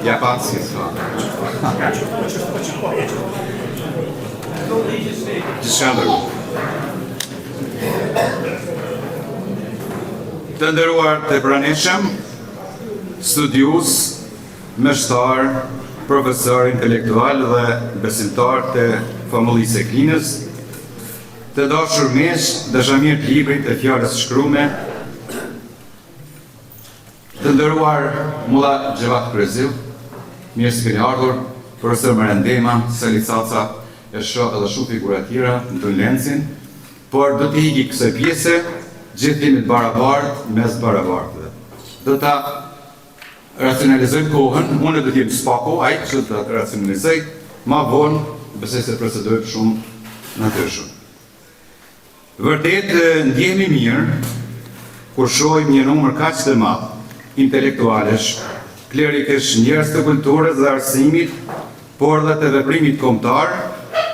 Ja patrzcie, të nderuar të pranishëm, studius, meshtar, profesor intelektual dhe besimtar të famullisë e Klinës, të dashur miq, dashamirë të librit e fjalës shkrume, të nderuar Mulla Xhevat Kryziu, mirë se keni ardhur, profesor Merendema, Sali Caca, e shoh edhe shumë figura tjera në të lencin, por do t'i hiki kësaj pjese gjithë jemi të barabartë mes barabartëve. Do ta racionalizoj kohën, unë do t'jem spaku, ai që ta racionalizoj, ma vonë, besoj se procedoj shumë natyrshëm. Vërtet ndjehemi mirë kur shohim një numër kaq të madh intelektualesh, klerikësh, njerëz të kulturës dhe arsimit, por dhe të veprimit kombëtar,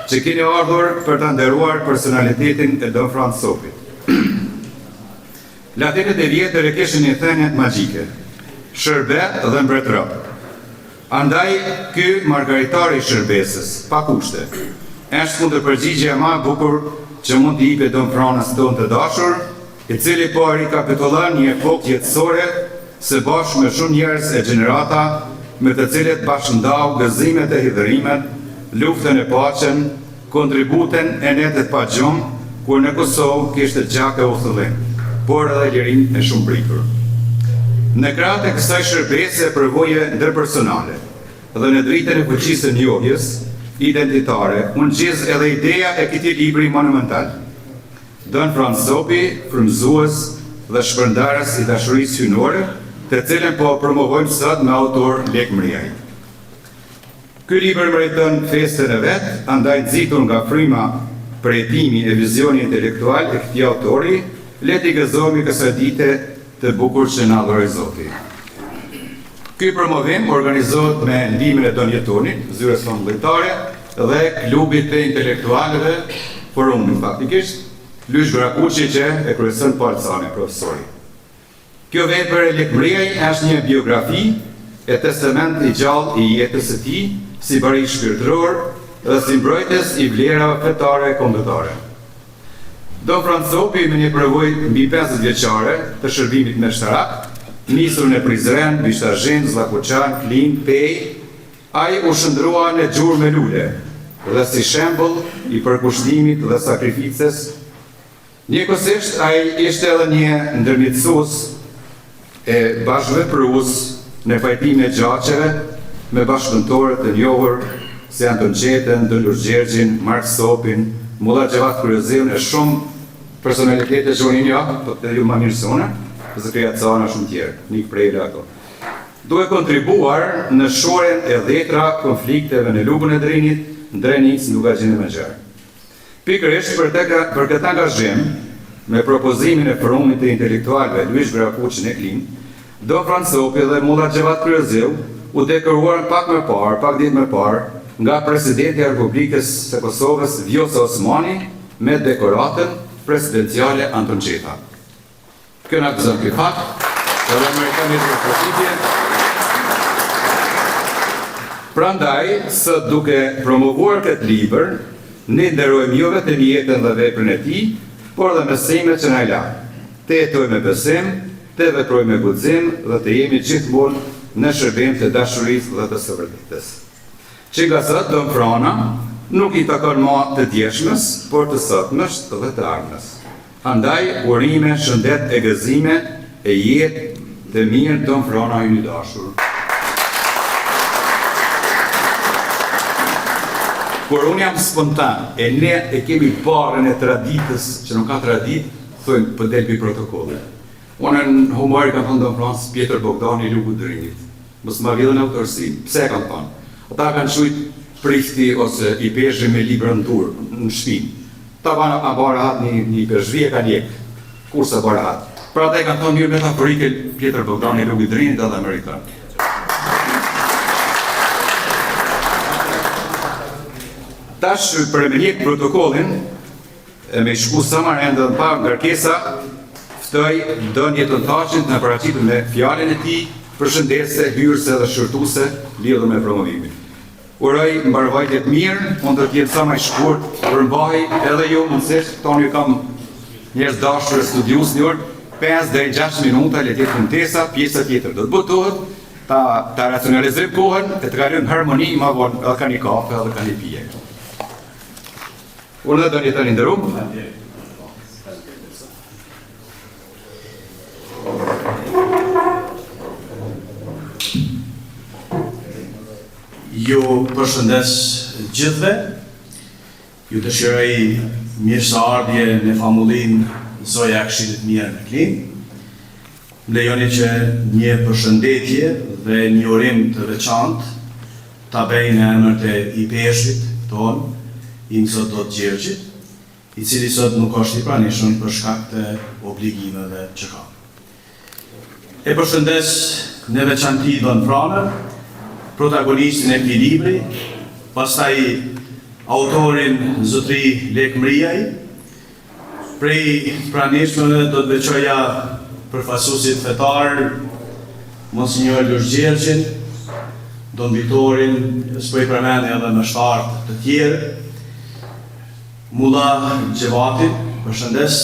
që keni ardhur për ta nderuar personalitetin e Don Franz Sopit. Latinët e vjetër e kishin një thënie magjike: shërbet dhe mbretëro. Andaj ky margaritari i shërbesës, pa kushte, është kundërpërgjigje më e bukur që mund t'i jepet Don Franz tonë të dashur, i cili po rikapitulon një epokë jetësore së bashku me shumë njerëz e gjenerata, me të cilët bashkëndau gëzimet e hidhërimet, luftën e paqen, kontributen e netet pa gjumë, kur në Kosovë kishte gjak e udhëllim, por edhe lirin e shumë pritur. Në krahët e kësaj shërbese përvoje ndërpersonale dhe në dritën e fuqisë së njohjes identitare, unë gjez edhe ideja e këtij libri monumental. Don Franz Sopi, frymëzues dhe shpërndarës i dashurisë hyjnore, të cilën po promovojmë sot me autor Lek Mriaj. Ky libër meriton festën e vet, andaj nxitur nga fryma përjetimi e vizioni intelektual e këtij autori, le t'i gëzohemi kësaj dite të bukur që na dhuroi Zoti. Ky promovim organizohet me ndihmën e Don Jetonit, zyrës famullimtare, dhe klubit të intelektualëve Forumi, faktikisht, Lysh Grakuçi që e kryeson Palcani, profesori. Kjo vepër e Lek Mriaj është një biografi e testament i gjallë i jetës së tij, si barik shpirtëror dhe si mbrojtës i vlerave fetare e kombëtare. Don Franz Sopi me një përvojë mbi 50 vjeçare të shërbimit meshtarak, nisur në Prizren, Bishtazhin, Zllakuçan, Klin, Pej, ai u shndrua në gjurmë me lule dhe si shembull i përkushtimit dhe sakrificës. Njëkohësisht ai ishte edhe një ndërmjetësues e bashkëveprues në pajtimin e gjaqeve me bashkëpunëtorë të njohur si Anton Qetën, Don Lurgjergjin, Mark Sopin, Mulla Xhevat Kryziun e shumë personalitete që unë njoh, po të ju më mirë se unë, Zakria Cana shumë tjerë, Nik Prejle ato. Duke kontribuar në shoren e dhetra konflikteve në Lugën e Drinit, Drenicë, Lugagjin e Mexher. Pikërisht për këtë angazhim, me propozimin e forumit të intelektualëve Lysh Grakuçi në Klin, Don Franz Sopi dhe Mulla Xhevat Kryziu u dekoruar pak ditë më parë, nga presidenti i Republikës së Kosovës Vjosa Osmani me dekoratën presidenciale Anton Qeta. Kjo na gëzon ky fakt, edhe meriton një përshëndetje. Prandaj, sot duke promovuar këtë libër, ne nderojmë jo vetëm jetën dhe veprën e tij, por dhe mësimet që na la. Të jetojmë me besim, të veprojmë me guxim dhe të jemi gjithmonë në shërbim të dashurisë dhe të së që nga sot Don Frana nuk i takon më të djeshmës, por të sotmës dhe të ardhmes. Andaj, urime, shëndet e gëzime e jetë të mirë Don Frana i dashur. Kur unë jam spontan, e ne e kemi parën e traditës, që nuk ka tradit, thujnë për delpi protokolle. Unë në humori kam thënë Don Franz Pjetër Bogdani i Lugut Drinit. Mos ma vjedhën autorsi, pse kam thënë? Ata kanë shujt prifti ose i peshri me libra në tur, në shpinë. Ta a bara hatë një peshvije ka njekë, kurse bara hatë. Pra ata i kanë thonë mirë metaforike Pjetër Bogdani i Lugut Drinit edhe Amerikanë. Tash për me njekë protokollin, me shku sa marrë endë dhe pa ngarkesa, ftoj Donje Tontaqin të në paraqitur me fjallin e tij, përshëndetse, hyrëse dhe shërtuse lidhur me promovimin. Uroj mbarvajtje të mirë, unë do t'jetë sa më i shkurt, përmbaj edhe jo mundësisht, tani kam njerëz dashur studius një orë, 5 deri 6 minuta le të jetë kontesa, pjesa tjetër do të botohet, ta racionalizojmë kohën e të kalojmë harmoni ma vonë edhe ka një kafe edhe ka një pije. Unë dhe do një të rinderum. Ju përshëndes gjithve, ju të shiroj mirëseardhje në familjen Zoja Këshillit Mirë në Klin. Më lejoni që një përshëndetje dhe një urim të veçantë ta bëj në emër të i peshrit ton, i Zot Dot Gjergjit, i cili sot nuk është i pranishëm për shkak të obligimeve që ka. E përshëndes në veçanti Don Franër, protagonistin e këtij libri, pastaj autorin Zotri Lek Mriaj. Prej pranishmëve do të veçoja përfaqësuesit fetar, Monsinjor Lurç Gjergjin, Don Vitorin, s'po i përmendja edhe më shtartë të tjerë, Mulla Gjevatin, përshëndes,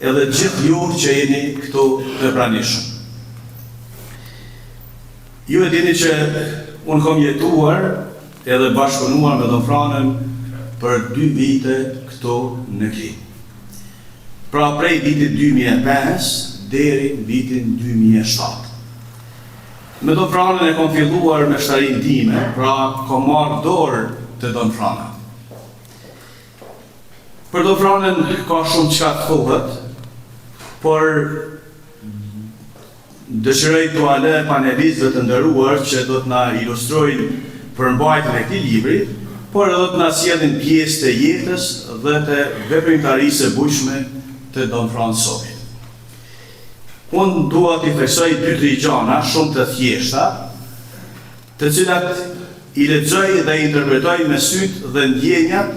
edhe gjithë ju që jeni këtu të pranishëm. Ju e dini që unë kom jetuar edhe bashkëpunuar me Don Franën për 2 vite këtu në Klin. Pra prej vitit 2005 deri në vitin 2007. Me Don Franën e kom filluar me shtarin time, pra kom marrë dorë të Don Franën. Për Don Franën ka shumë çka të thuhet, por dëshiroj t'u ale panelistëve të nderuar që do të na ilustrojnë përmbajtjen e këtij libri, por edhe të na sjellin pjesë të jetës dhe të veprimtarisë së bujshme të Don Franën Sopi. Unë dua t'i theksoj 2-3 gjëra shumë të thjeshta, të cilat i lexoj dhe i interpretoj me sytë dhe ndjenjat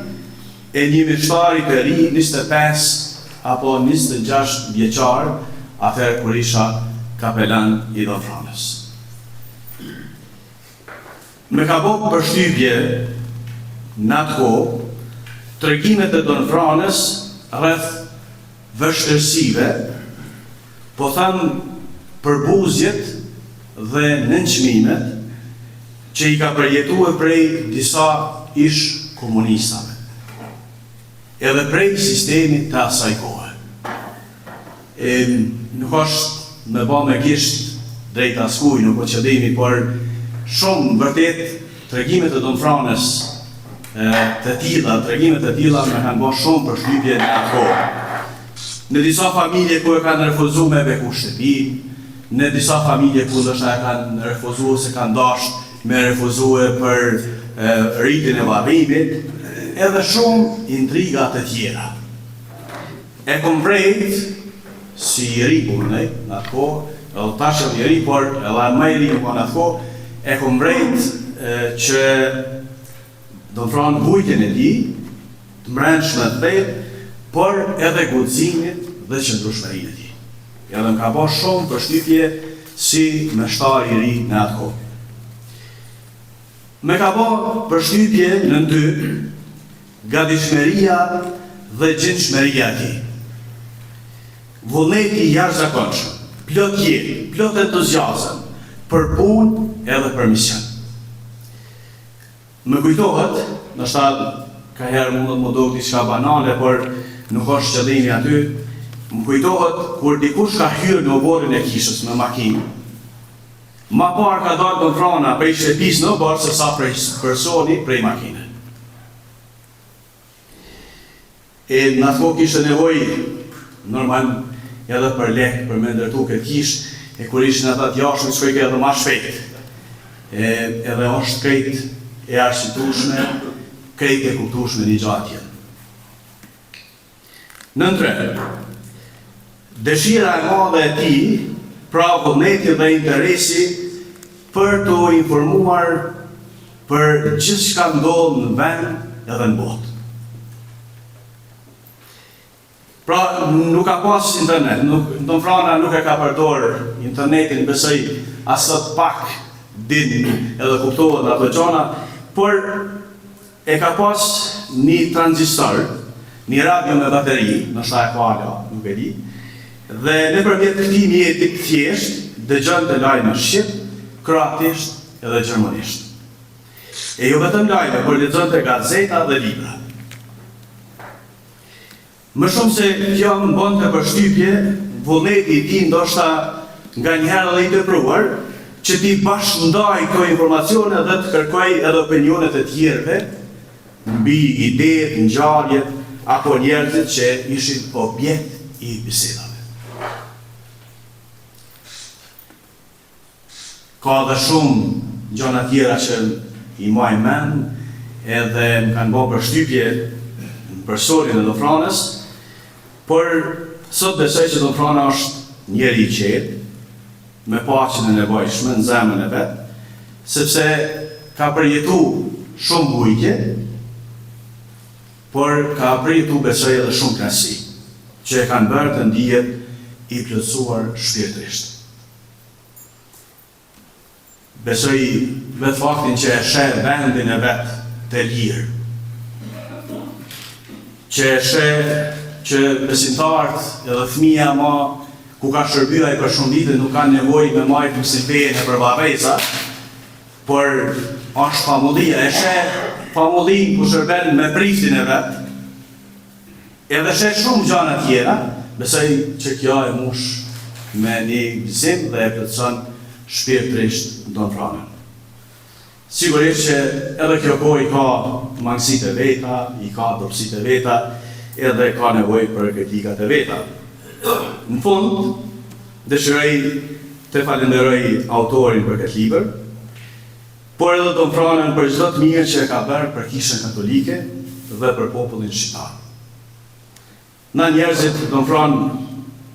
e një miqtari të ri 25 apo 26 vjeçar, atëherë kur isha kapelan i Don Franës. Me ka bo përshtypje në atë kohë tregimet e Don Franës rreth vështirësive, po thanë përbuzjet dhe nënçmimet që i ka përjetuar prej disa ish komunistave, edhe prej sistemit të asaj kohe. Nuk është me ba me gisht drejt askuj, nuk o qëllimi, por shumë vërtet tregimet e Don Franës të tilla, tregimet e tilla me kanë bërë shumë përshtypje në atë kohë. Në disa familje ku e kanë refuzuar me beku shtëpi, në disa familje ku ndoshta e kanë refuzuar se kanë dashur me refuzuar për rritjen e varrimit, edhe shumë intriga të tjera. E kom vrejt si i ri punoj në atë kohë, edhe tash i ri, por edhe më i ri në atë kohë, e kom vrejt që Don Franën vujtjen e tij të mbrëmshme të thellë, por edhe guximin dhe qëndrueshmërinë e tij. Edhe më ka bërë shumë përshtypje si meshtar i ri në atë kohë. Me ka bërë përshtypje në dy gatishmëria dhe gjendshmëria e tij. Vullneti i jashtëzakonshëm, plot jetë, plot entuziazëm për punë edhe për mision. Më kujtohet, ndoshta ka herë mund të më duket diçka banale, por nuk është qëllimi aty. Më kujtohet kur dikush ka hyrë në oborin e kishës me makinë. Ma parë ka dalë Don Frana prej shtëpisë në obor se sa prej personi prej makine. E në atë kohë kishte nevojë normal edhe për lekë, për me ndërtu këtë kishë, e kur ishin ata të jashtëm shkoj edhe më shpejt. Edhe është krejt e arshitueshme, krejt e kuptueshme një gjatë tjetër. Nën tre, dëshira e madhe e tij, pra vullneti dhe interesi për të informuar për gjithë shka ndodhë në vend edhe në botë. Pra, nuk ka pas internet, Don Frana nuk e ka përdorë internetin, besoj asët pak din edhe kuptohet ato gjona, por e ka pas një tranzistor, një radio me bateri, nështë e pala, nuk e di, dhe në përmjet këtij mjeti thjesht, dëgjon të lajme shqip, kroatisht edhe gjermanisht. E jo vetëm lajme, por lexon të gazeta dhe libra. Më shumë se kjo më bën të përshtypje, vullneti i tij ndoshta nga njëherë edhe i tepruar, që ti bashkëndaj këto informacione dhe të kërkoj edhe opinionet e tjerëve mbi ideët, ngjarjet apo njerëzit që ishin objekt i bisedave. Ka dhe shumë gjëra tjera që i maj mend, edhe më kanë bërë përshtypje në personin e Don Franës, por sot besoj që Don Frana është njeri i qetë, me paqen e nevojshme në zemrën e vet, sepse ka përjetu shumë bujtje, por ka përjetu besoj edhe shumë kënaqësi, që e kanë bërë të ndihet i plotësuar shpirtërisht. Besoj vetë faktin që e sheh vendin e vet të lirë, që e sheh që besimtarët edhe fëmija ma ku ka shërbyer ai për shumë vite nuk kanë nevojë me marrë mësimpejen e përvarreza, por është famullia, e sheh famullin ku shërben me priftin e vet, edhe sheh shumë gjëra tjera, besoj që kjo e mush me një gëzim dhe e plotëson shpirtërisht Don Franën. Sigurisht që edhe kjo kohë i ka mangësitë e veta, i ka dobësitë e veta, edhe ka nevojë për kritikat e veta. Në fund, dëshiroj të falenderoj autorin për këtë libër, por edhe Don Franën për çdo të mirë që e ka bërë për Kishën Katolike dhe për popullin shqiptar. Na njerëzit, Don Franë,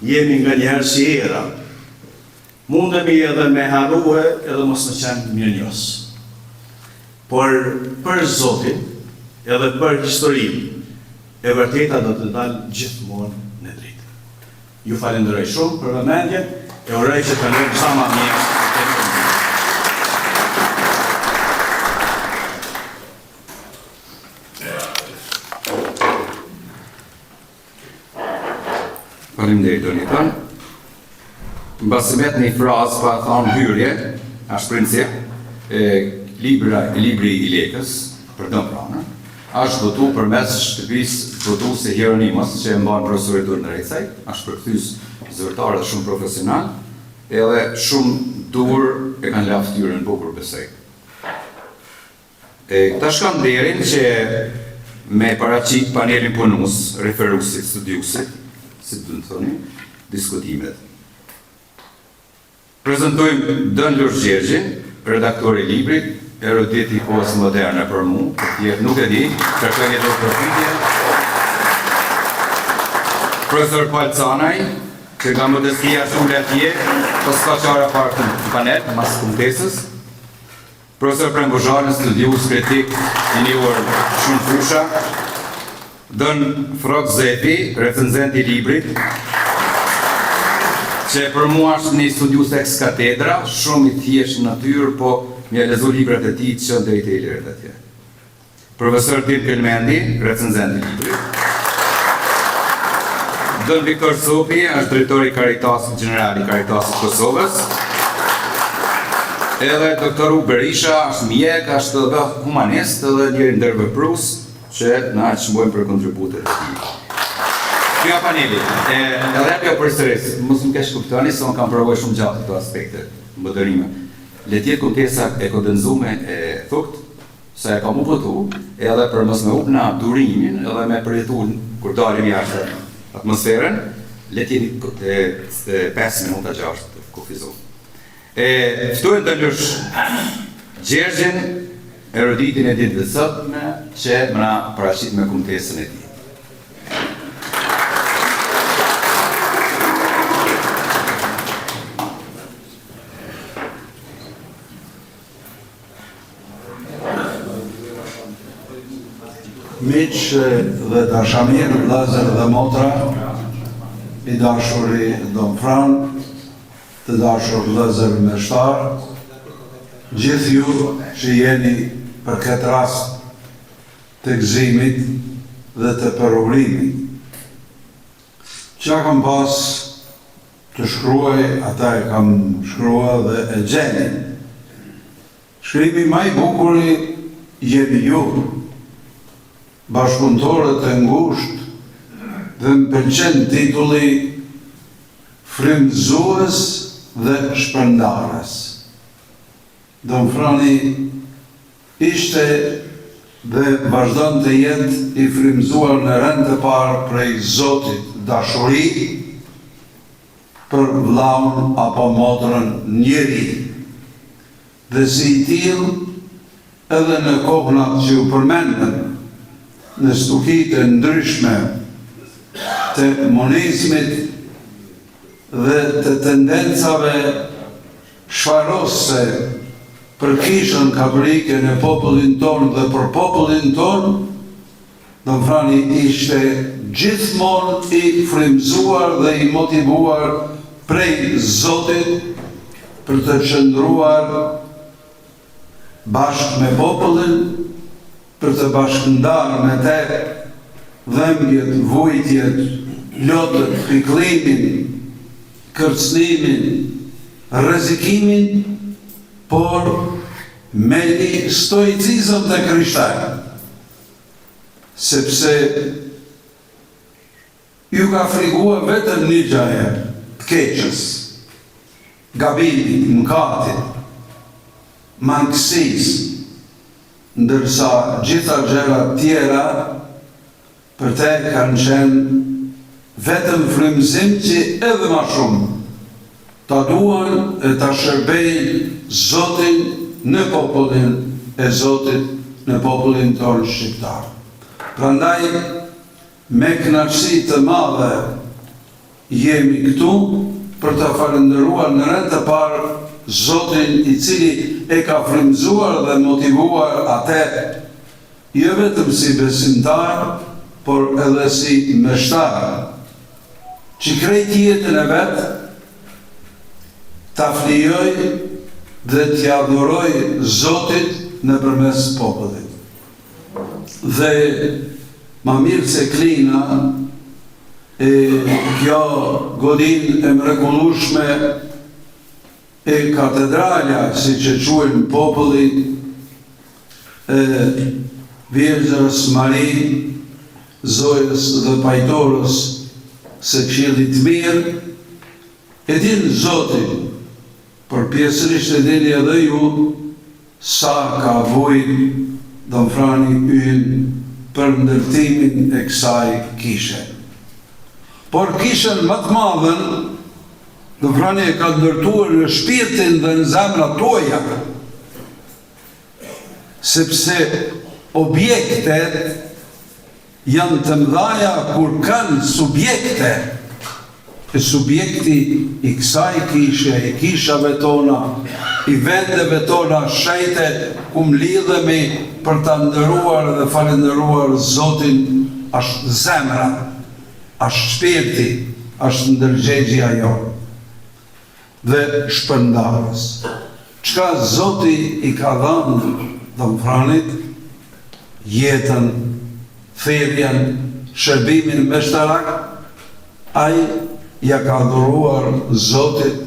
jemi nga njerëz si era. Mundemi edhe me harrue edhe mos në qenë mirënjohës. Por për Zotin, edhe për historinë, e vërteta do të dalë gjithmonë në dritë. Ju falenderoj shumë për vëmendjen, e uroj që të kalojmë sa më mirë. Faleminderit Doniton. Mbasi vetë një frazë pa thonë hyrje, është princip, libri i lekës për Don Franën, është votu përmes shtëpisë produse Hieronymos, që e mban profesori Dur në Recaj, është përkthyes zyrtar dhe shumë profesional, edhe shumë dur e kanë la fytyrën bukur besoj. Këta shkon derin që me paraqit panelin punues, referuesit, studiusit, si të thoni, diskutimet. Prezentojmë Dën Lurç Gjergjin, redaktori i librit, erudit i kohës moderne për mu, tjerë nuk e di, kërkoj një do profitje. Profesor Palcanaj, që nga modestia shumë atje, po s'ka qara parë në panel, mas kumtesës. Profesor Prembuzhani, studius kritik i njohur shumë fusha. Dën Frok Zepi, recenzent i librit, që për mua është një studius ex katedra, shumë i thjesht në natyrë, po mja lezu librat e tij që ndër i të ilirët atje. Profesor Tim Kelmendi, recenzent i librit. Dën Viktor Sopi, është drejtori Caritasit Generali Caritasit Kosovës. Edhe doktor Berisha, është mjek, është edhe humanist, edhe njëri ndërveprues, që na çmojmë për kontributet e tij. Kjo paneli, edhe kjo përsëris, mos më kesh kuptoni se unë kam provoj shumë gjatë këto aspekte, mbëdërime. Le tjetë kontesa e kondenzume e thukt, se e kam u pëtu, edhe për mos me up në durimin, edhe me përjetu kur dalim jashtë atmosferën, le tjetë 5 minuta gjashtë të kufizu. Ftojnë Dën Lurç Gjergjin, eruditin e ditë dhe sotme, që më na paraqit me kontesën e tij. Miqë dhe dashamir, vëllezër dhe motra, I dashuri Don Fran, të dashur vëllezër meshtar, gjithë ju që jeni për këtë rast të gëzimit dhe të përurimit. Qa kam pas të shkruaj, ata e kam shkruar dhe e gjeni. Shkrimi ma I bukuri jeni ju, bashkëpunëtorët e ngusht, dhe më pëlqen titulli frymëzues dhe shpërndarës. Don Frani ishte dhe vazhdon të jetë I frymëzuar në rend të parë prej Zotit dashuri për vllaun apo motrën njeri. Dhe si I tillë edhe në kohënat që u përmendën, në stukit e ndryshme të monizmit dhe të tendencave shfarose për kishën katolike në popullin tonë dhe për popullin tonë, Don Frani ishte gjithmonë I frymëzuar dhe I motivuar prej Zotit për të qëndruar bashkë me popullin, për të bashkëndarë me te dhembjet, vujtjet, lotët, piklimin, kërcënimin, rrezikimin, por me një stoicizëm të krishterë, sepse ju ka frikua vetëm një gjaje, të keqës, gabimin, mëkatit, mangësis, ndërsa gjitha gjërat tjera për te kanë qenë vetëm frymëzim që edhe ma shumë ta duan e ta shërbejnë Zotin në popullin e Zotit në popullin tonë shqiptar. Prandaj, me kënaqësi të madhe jemi këtu për të falendëruar në rend të parë Zotin I cili e ka frymëzuar dhe motivuar atë, jo vetëm si besimtar, por edhe si meshtar, që krejt jetën e vetë ta flijoj dhe t'ja adhuroj Zotit në përmes popullit. Dhe ma mirë se klina e kjo godin e mrekullueshme e katedralja, si që quajnë populli e Vjergjës Mari, Zojës dhe Pajtorës së Këshillit të Mirë, e dinë Zoti, por pjesërisht e dini edhe ju, sa ka vujt Don Frani ynë për ndërtimin e kësaj kishe. Por kishën më të madhen, Don Frani e ka ndërtuar në shpirtin dhe në zemrat tuaja, sepse objektet janë të mëdhaja kur kanë subjekte. E subjekti I kësaj kishe, I kishave tona, I vendeve tona, shejte, ku mlidhemi për ta ndëruar dhe falendëruar Zotin, është zemra, është shpirti, është ndërgjegjja jonë dhe shpërndarës. Çka Zoti I ka dhënë Don Franit, jetën, thirrjen, shërbimin meshtarak, ai ja ka dhuruar Zotit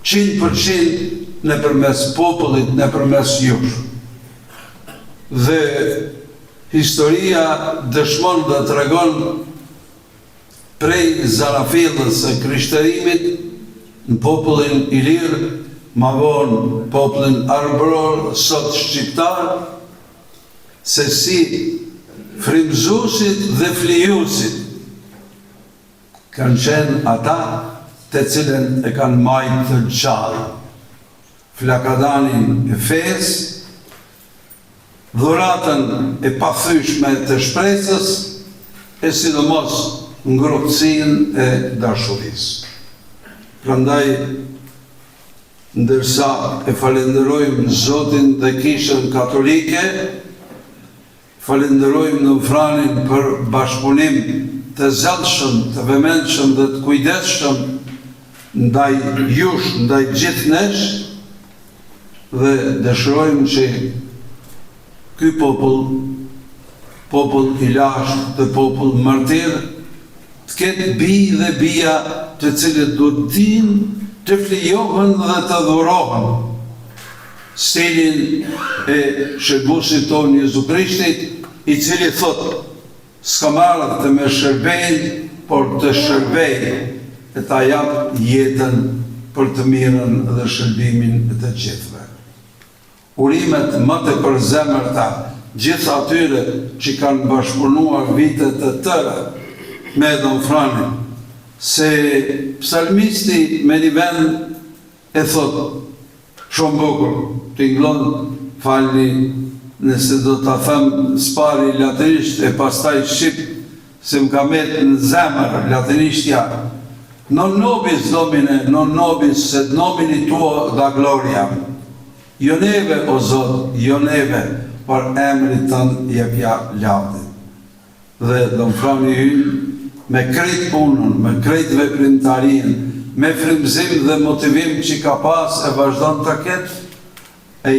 100% nëpërmes popullit, nëpërmes jush. Dhe historia dëshmon dhe tregon prej zarafillës së krishterimit në popullin ilir, ma vonë popullin arbror, sot shqiptar, se si frymëzuesit dhe flijuesit kanë qenë ata të cilën e kanë majtë të gjallë. Flakadanin e fesë, dhuratën e pathyeshme të shpresës, e sidomos ngrohtësinë e dashurisë. Prandaj, ndërsa e falenderojmë Zotin dhe Kishën Katolike, falenderojmë Don Franin për bashkëpunim të zellshëm, të vementshëm dhe të kujdesshëm ndaj jush, ndaj gjithë nesh, dhe dëshirojmë që ky popull i lashtë dhe popull martir, të ketë bij dhe bija të cilët do të dinë të flijohen dhe të dhurohen stilin e shërbuesit tonë Jezu Krishtit, i cili thot, s'ka marrë të më shërbej, por të shërbej e ta jap jetën për të mirën dhe shërbimin e të gjithëve. Urimet më të përzemërta gjithë atyre që kanë bashkëpunuar vitet të tëra me Don Franin, se psalmisti me një vend e thot, shumë bukur, tingëllon, falni, nëse do të them spari latinisht e pastaj shqip, se më ka met në zemër latinishtja, non nobis domine, non nobis, sed nomini tuo da gloria. Jo neve, o Zot, jo neve, por emrit tënd jepja lavdën. Dhe Don Frani hynë, me krejt punën, me krejt veprimtarinë, me frymëzim dhe motivim që ka pas e vazhdon të ketë, e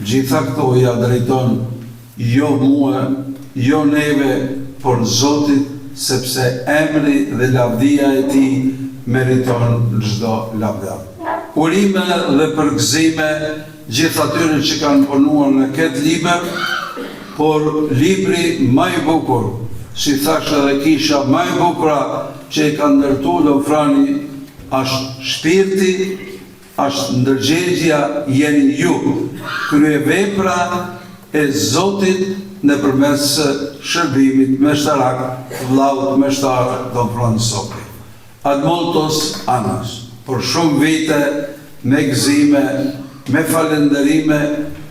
gjitha këto ja drejton jo mua, jo neve, por Zotit, sepse emri dhe lavdia e tij meriton çdo lavdë. Urime dhe përgëzime gjithë atyre që kanë punuar në këtë libër, por libri më i bukur, si thash edhe kisha më e bukura që i ka ndërtuar Don Frani, është shpirti, është ndërgjegjja, jeni ju, kryevepra e Zotit nëpërmes shërbimit meshtarak, vllaut meshtar Don Frani Sokri. Ad multos anas, por shumë vite me gëzime, me falenderime,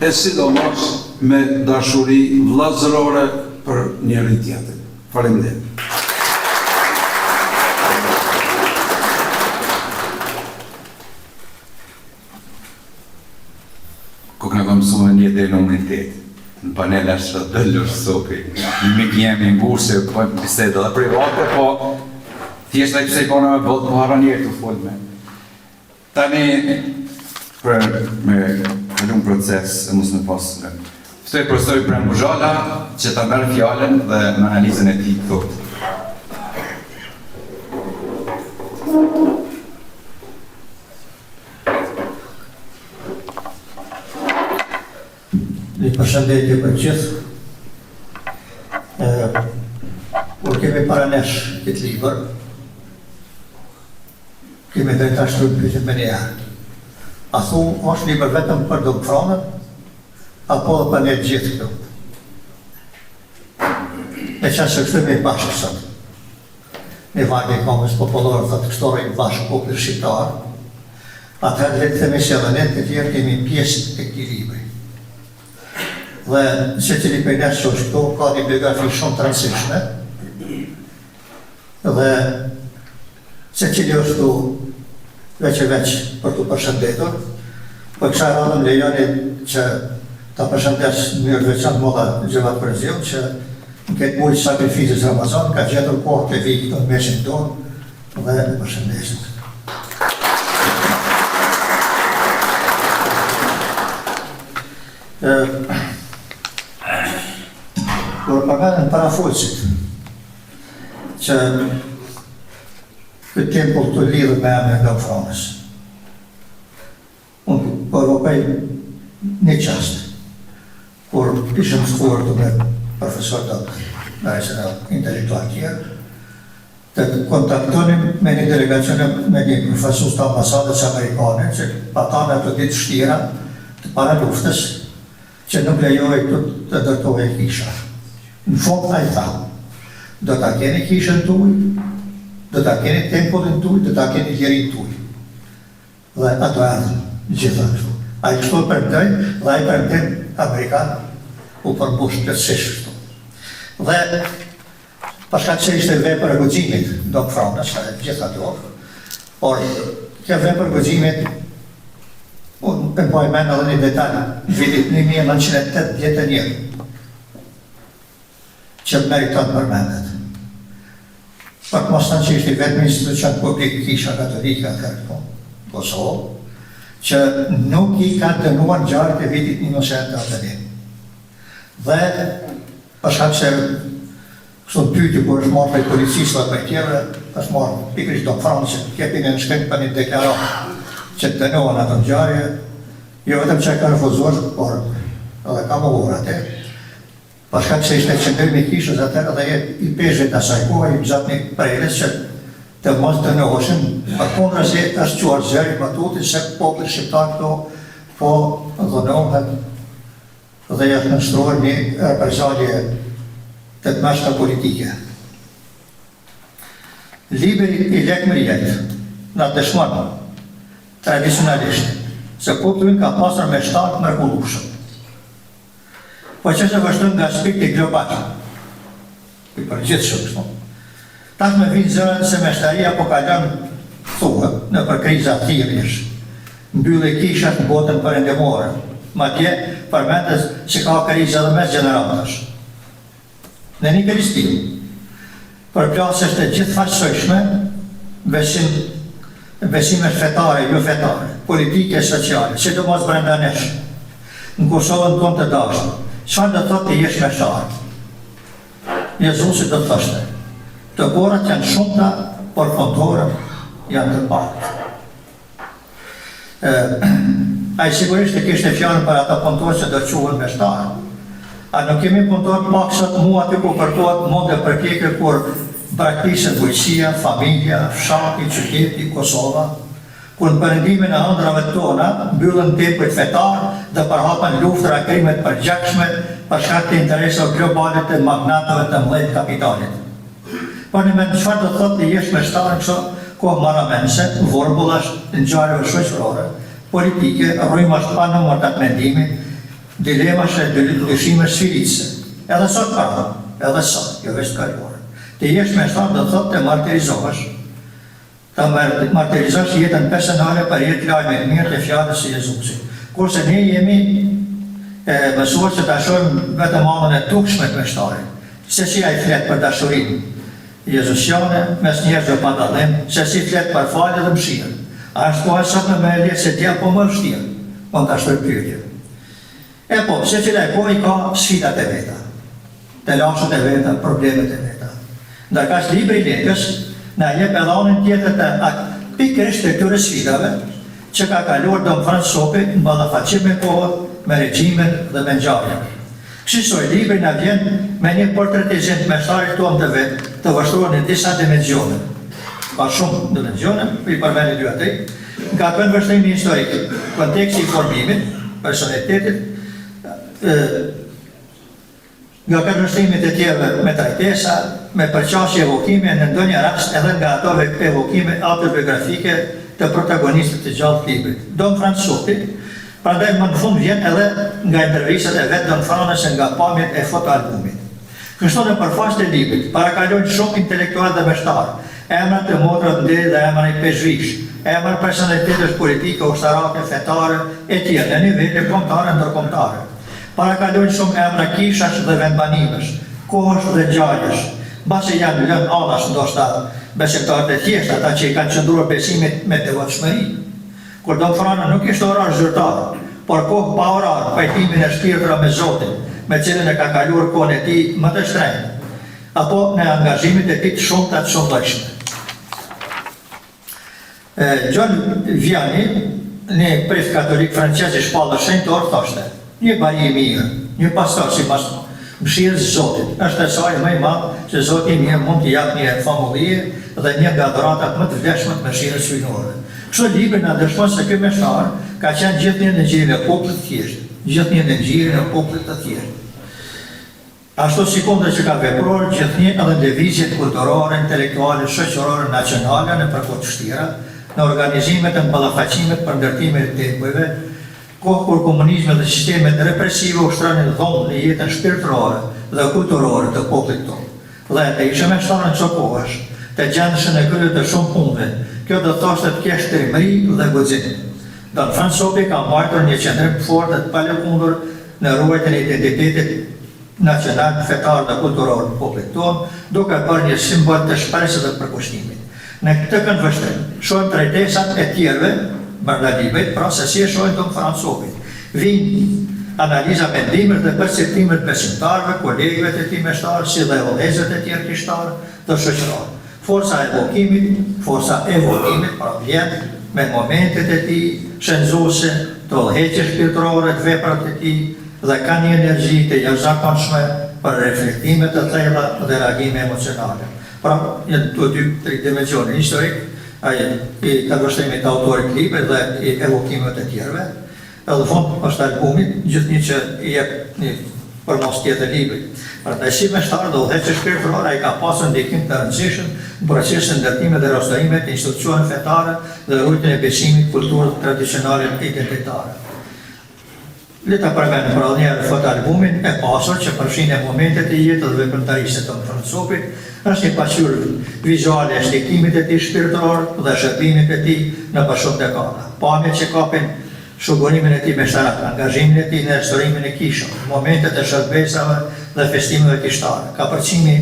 e sidomos me dashuri vllazërore për njëri tjetrin. Faleminderit. Kur në kam mësuar një dhe në unitet, në panel është dëllur sopi, në jemi ngushtë, po biseda dhe private, po thjesht ai pse i bona me botë, po harron njerë të folë me. Tani, për me kalun proces, e mos në pasë. Ftoj profesori Prem Buzhala, që ta merr fjalën dhe në analizën e tij thotë. Një përshëndetje për gjithë. Kur kemi paranesh këtë libër, kemi drejt ashtu të pyetjet me një herë. A thu, është libër vetëm për Don Franin, apo dhe për ne gjithë këtu? E qenë se kështu me i bashkë sot. Një vargje i Kongres Popullore thotë kështore i bashkë popull shqiptar, atëherë le të themi se edhe ne të tjerë kemi pjesë të këtij libri. Dhe secili prej nesh që është këtu ka një biografi shumë të rëndësishme, dhe secili është këtu veç e veç për të përshëndetur, po kësaj radhëm lejoni që ta përshëndes në mënyrë veçantë molla Gjevat Përziu, që në këtë muaj sakrificës Ramazan ka gjetur kohë të vijë këtu në mesin tonë dhe në përshëndesit. Kur përmenden parafolësit që këtë tempull të lidhë me emrin e Don Franis, unë përvokoj një qast, kur ishëm shkuar të me profesor të intelektual tjerë, të kontaktonim me një delegacion me një profesor të ambasadës amerikane, që patane të ditë shtira të para luftës, që nuk lejoj të dërtoj kisha. Në fond a i tha, do ta keni kishën tuj, do ta keni tempullin tuj, do ta keni jerin tuj. Dhe ato ardhën, gjitha kështu. A i kështu përmdoj, dhe a i përmdim Amerikan u përmbush plotësisht kështu. Dhe, pashkat që ishte vepër e guximit, Don Franis, gjitha të ofë, por kjo vepër e guximit, unë përmboj men edhe një detalj, në vitit 1981, që meriton përmendet. Për mos të që ishte vetëm institucion publik Kisha Katolike atëherë në Kosovë, që nuk I ka dënuar ngjarjet e vitit 1991. Dhe përshkak se kështu pyetje kur është marrë prej policisë dhe prej tjerëve, është marrë pikërisht do Francë, kepin e në shkrim për një deklaratë që të dënohen ato ngjarje, jo vetëm që ka refuzuar, por edhe ka mohuar atë. Përshkak se ishte qëndrimi I Kishës atëherë dhe I peshëve të asaj kohe I gjatë një prerës që të mos dënoheshin, përkundër se është quar zëri batuti se populli shqiptar këto po dënohen dhe janë nështruar një represalje të mashka politike. Libri I lekmërijet në dëshmon tradicionalisht se popullin ka pasur me shtatë mrekullueshëm. Po që se vështën nga aspekti global, I përgjithshëm kështu. Tash me vinë zërën se meshtaria po kalon thua në për kriza thirrjesh. Mbyllë kishat në botën perëndimore. Madje përmendet se ka kriza edhe mes gjeneratash. Në një kristim, për plasës të gjithë faqësojshme, besime fetare, jo fetare, politike, sociale, sidomos brenda nesh, në Kosovën tonë të dashur. Çfarë do thotë të jesh meshtar? Jezusi do të thoshte, të borat janë shumëta, por punëtorët janë të pak. Ai sigurisht e kishte fjalën për ata punëtorë që do të quhen meshtarë. A nuk kemi punëtorë pak sot mua aty ku përtohet mund e përpjekje kur praktikën bujqësia, familja, fshati, qyteti, Kosova, kur në perëndimin e ëndrave tona mbyllën tepujt fetar dhe përhapen luftra krimet përgjakshme për shkak të interesave globale të magnatëve të mëdhenj të kapitalit. Por në mend çfarë do thotë të jesh meshtar në kështu kohë marramense, vorbullash, ngjarjeve shoqërore, politike, rrymash pa numër të mendimit, dilemash e dyshime sfilitëse. Edhe sot para, edhe sot, jo vetë kaluar. Të jesh meshtar do thotë të martirizohesh. Ta martirizosh jetën personale për jetë lajme e mirë të fjalës së Jezusit. Kurse ne jemi mësuar që ta shohim vetëm anën e dukshme të meshtarit. Se si ai flet për dashurinë jezusiane mes njerëzve pa dallim, se si flet për falje dhe mëshirë. A është po sa më e lehtë se dia po më vështirë, po ta shtoj pyetje. E po, secila e kohë ka sfidat e veta, të lashët e veta, problemet e veta. Ndërkaq libri I Lekës na jep edhe anën tjetër të pikërisht të këtyre sfidave që ka kaluar Don Francopi në ballafaqim me kohën, me regjimet dhe me ngjarjet. Kështu libri na vjen me një portretizim të meshtarit tonë të vet, të vështruar në disa dimensione. Ka shumë dimensione, I përmend dy atë. Nga vështrimi historik, konteksti I formimit, personalitetit, nga vështrimet e tjera me trajtesa, me përqasje evokime në ndonjë rast edhe nga ato evokime autobiografike të protagonistit të gjallë të librit. Don Francopi, prandaj më në fund vjen edhe nga intervistat e vet Don Franës nga pamjet e fotoalbumit. Kështu në përfaqësinë e librit parakalojnë shumë intelektual dhe meshtar, emra të motra të ndërë dhe emra I peshvish, emra personalitetesh politike, ushtarake, fetare e tjerë në nivele kombëtare ndërkombëtare. Parakalojnë shumë emra kishash dhe vendbanimesh, kohësh dhe ngjarjesh, mbasi janë lënë anash ndoshta besimtarët e thjeshtë, ata që I kanë qëndruar besimit me devotshmëri. Kur Don Frana nuk ishte orar zyrtar, por kohë pa orar, pajtimin e shpirtëra me Zotin, me cilën e ka kaluar kohën e tij më të shtrenjtë, apo në angazhimit e tij të shumta të shumëllojshme. John Vianney, një prest katolik francez I shpallur shenjtor, thoshte: një baji I mirë, një pastor sipas mëshirës Zotit, është e saj më I madh që Zoti I mirë mund t'i jap një famullie dhe një nga dhuratat më të vlefshme të mëshirës hyjnore. Kështu libri na dëshmon se ky meshtar ka qenë gjithnjë në ngjyrën e popullit të thjeshtë, gjithnjë në ngjyrën e popullit të thjeshtë. Ashtu sikundër që ka vepruar gjithnjë edhe në lëvizjet kulturore, intelektuale, shoqërore, nacionale në përkohë të vështira, në organizimet e ballafaqimit për ndërtimin e tepujve, kohë kur komunizmi dhe sistemet represive ushtronin dhomë në jetën shpirtërore dhe kulturore të popullit tonë. Dhe të ishte meshtar në çdo kohësh, të gjendeshën e krye të shumë punëve, kjo do thoshte të kesh trimëri dhe guxim. Don Francopi ka mbajtur një qendrim të fortë të palëkundur në ruajtjen e identitetit nacional, fetar dhe kulturor në popullit tonë, duke bërë një simbol të shpresës dhe përkushtimit. Në këtë këndvështrim, shohim trajtesat e tjerëve, Bernardivit, pra se si e shohim të Francovit. Vinë analiza mendimet dhe perceptimet besimtarëve, kolegëve të tij meshtarë, si dhe vëllezërit e tjerë kishtarë dhe shoqërorë. Forca e evokimit, pra vjen me momentet e tij shënzuese, të udhëheqjes shpirtërore të veprat e tij dhe ka një energji të jashtëzakonshme për reflektime të thella dhe reagime emocionale. Pra, janë të dy dimensione historik, i këndvështrimit të autorit librit dhe i evokimet e tjerëve. Edhe fund është albumit, gjithnjë që i jep një përmos tjetër librit. Prandaj si meshtar dhe udhëheqës shpirtëror, ai ka pasur ndikim të rëndësishëm në procesin e ndërtimit dhe restaurimit të institucioneve fetare dhe rrugën e besimit, kulturës tradicionale dhe identitare. Le ta përmend për një fotoalbumin e pasur që përfshin momentet e jetës dhe veprimtarisë të Francovit, është një pasqyrë vizuale e shtekimit e tij shpirtëror dhe shërbimit e tij në për shumë dekada. Pamjet që kapin shugurimin e tij meshtarak, angazhimin e tij në restaurimin e kishave, momentet e shërbesave dhe festimeve kishtare, kapërcimi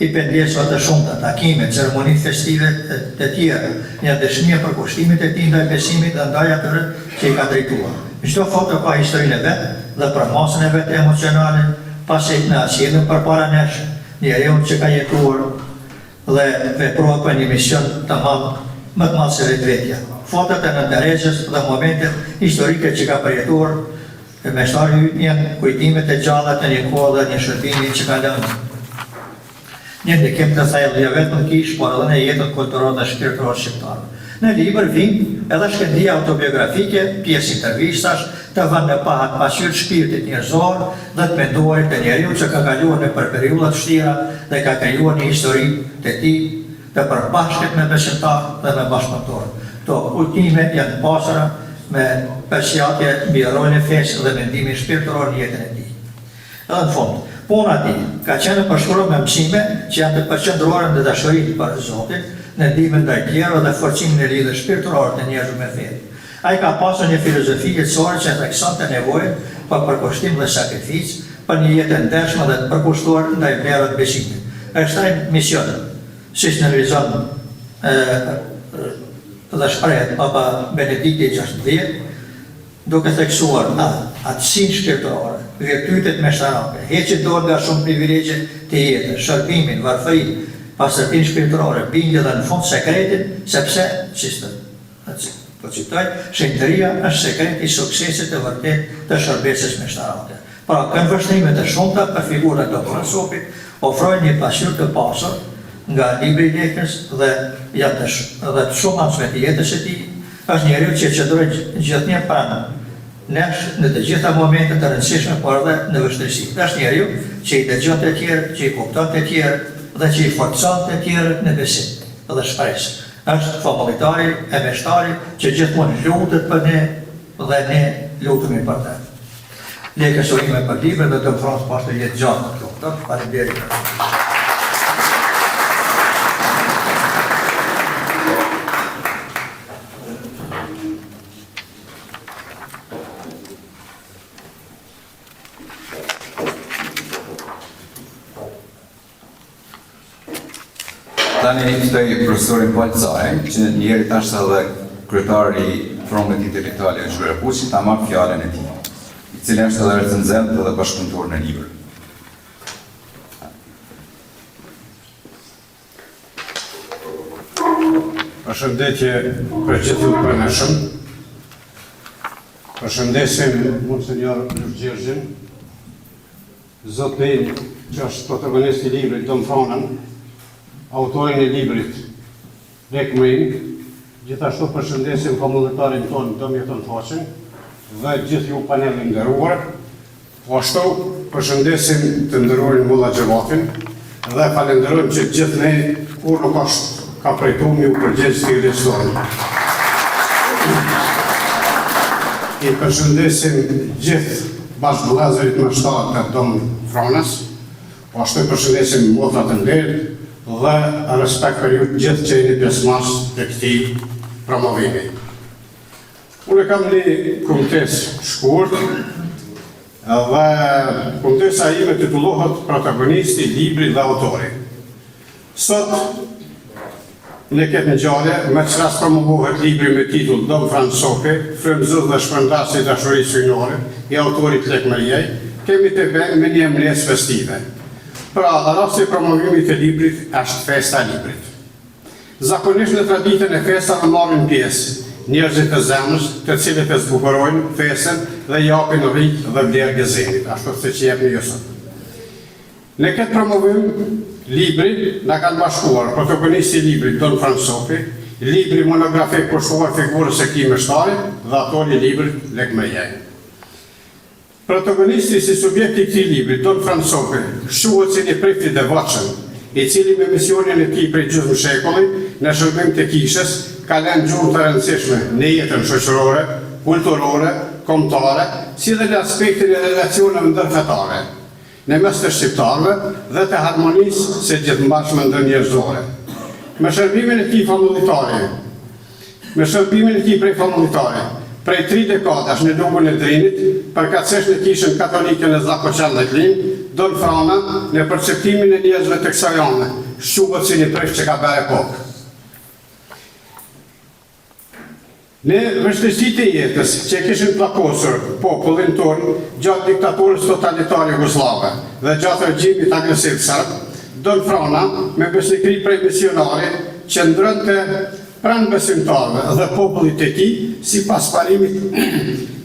i pendjesave të shumta, takime, ceremonitë festive të tjera, një dëshmi për kushtimin e tij ndaj besimit dhe ndaj atyre që i ka drejtuar. Çdo foto ka historinë e vet dhe përmasën e vet emocionale, pasi na sjellën përpara nesh njeriu që ka jetuar dhe veprua për një mision të madh, më të madh se vetvetja. Fotot e nënderezës dhe momentet historike që ka përjetuar meshtari janë kujtimet e gjalla të një kohë dhe një shërbimi që ka lënë një ndikim të thellë jo vetëm kish, por edhe në jetën kulturore dhe shpirtërore shqiptare. Në libër vijnë edhe shkëndija autobiografike, pjesë intervistash, të vënë në pahat pasqyrë shpirtit njerëzor dhe të menduarit të njeriu që ka kaluar në për periudha të vështira dhe ka krijuar një histori të tij të përbashkët me besimtar dhe me bashkëpunëtor. Këto kujtime janë pasura me përshjatje mbi rolin e fesë dhe mendimin shpirtëror në jetën e tij. Edhe në fund, puna e tij ka qenë përshkruar me mësime që janë të përqendruara në dashurinë për Zotin, në ndihmën ndaj tjerëve dhe forcimin e lidhjes shpirtërore të njerëzve me fenë. Ai ka pasur një filozofi jetësore që theksonte nevojën për përkushtim dhe sakrificë, për një jetë ndershme dhe të përkushtuar ndaj vlerave të besimit. Është ai misioni, siç në realizon dhe shprehet Papa Benedikti XVI, duke theksuar aftësinë shpirtërore, virtytet meshtarake, heqjet dorë nga shumë privilegje të jetës, shërbimin, varfërinë, pastërtinë shpirtërore, bindje dhe në fund sekretin, sepse, po citoj, shenjtëria është sekreti i suksesit të vërtet të shërbesës meshtarake. Pra, këndvështrimet e shumta për figurat të Francovit ofrojnë një pasqyrë të pasur nga libri i lekës dhe të shumë anësme të jetës e tij, është njeriu që qëndroi gjithnjë pranë nesh në të gjitha momentet të rëndësishme, por edhe në vështirësi. Është njeriu që i dëgjon të tjerë, që i kupton të tjerë dhe që i forcon të tjerë në besim dhe shpresë. Është familitari e meshtari që gjithmonë lutet për ne dhe ne lutemi për të. Lekës u ime për libër dhe të Francë pas të jetë gjatë në këto. Faleminderit. Tani ftoj profesorin Palcaj, që njeri tash edhe kryetari i Forumit Intelektual i Zhverapuçit, ta marrë fjalën e tij, i cili është edhe recenzent dhe bashkëpunëtor në libër. Përshëndetje për gjithë ju praneshëm. Përshëndesim Monsinjor Gjergjin, zotnin që është protagonist i librit Dom Franën, autorin e librit Lek Mërin, gjithashtu përshëndesim familjaritarin tonë Domjeton Faqin dhe gjithë ju panelin nderuar. Po ashtu përshëndesim të nderuarin Mulla Xhevatin dhe falenderojmë që gjithë ne kur nuk ka prejtu mi u përgjegjë të i restorin. I përshëndesim gjithë bashkëvëllezërit më shtatë të Dom Franës, po ashtu përshëndesim motrat e nderit dhe respekt për ju gjithë që jeni pjesëmarrës të këtij promovimi. Unë kam një kumtes shkurt Dhe kumtesa ime titullohet Protagonisti, libri dhe autori. Sot, në këtë ngjarje, me të rast promovohet libri me titull Dom Franz Sopi, frymëzues dhe shpërndarës i dashurisë hyjnore, i autorit Lek Meriaj, kemi të bëjmë me një mëngjes festive. Pra, rasti i promovimit të librit është festa e librit. Zakonisht në traditën e festave marrin pjesë njerëzit të zemrës, të cilët e zbukurojnë festën dhe japin rrit dhe vlerë gëzimit, ashtu siç jepni ju sot. Në këtë promovim, libri na kanë bashkuar protagonisti i librit Don Franz Sopi, libri monografik kushtuar figurës së Kim Mështarit dhe autori i librit Lek Meriaj. Protagonisti si subjekti i këtij libri, Don Franz Sopi, shuhet si një prift i devotshëm, i cili me misionin e tij prej gjysmë shekulli në shërbim të kishës ka lënë gjurmë të rëndësishme në jetën shoqërore, kulturore, kombëtare, si dhe në aspektin e relacioneve ndërfetare, në mes të shqiptarëve dhe të harmonisë së gjithëmbashme ndërnjerëzore. Me shërbimin e tij prej famulitare, prej 3 dekadash në lugën e Drinit, përkatësisht në kishën katolike në Zakoçan dhe Klin, Don Frana, në perceptimin e njerëzve të kësaj ane, shuhet si një prift që ka bërë kokë. Në vështirësitë e jetës që kishin plakosur popullin tonë gjatë diktaturës totalitare jugoslave dhe gjatë regjimit agresiv serb, Don Frana, me besnikëri prej misionari, qëndronte pranë besimtarëve dhe popullit e tij, sipas parimit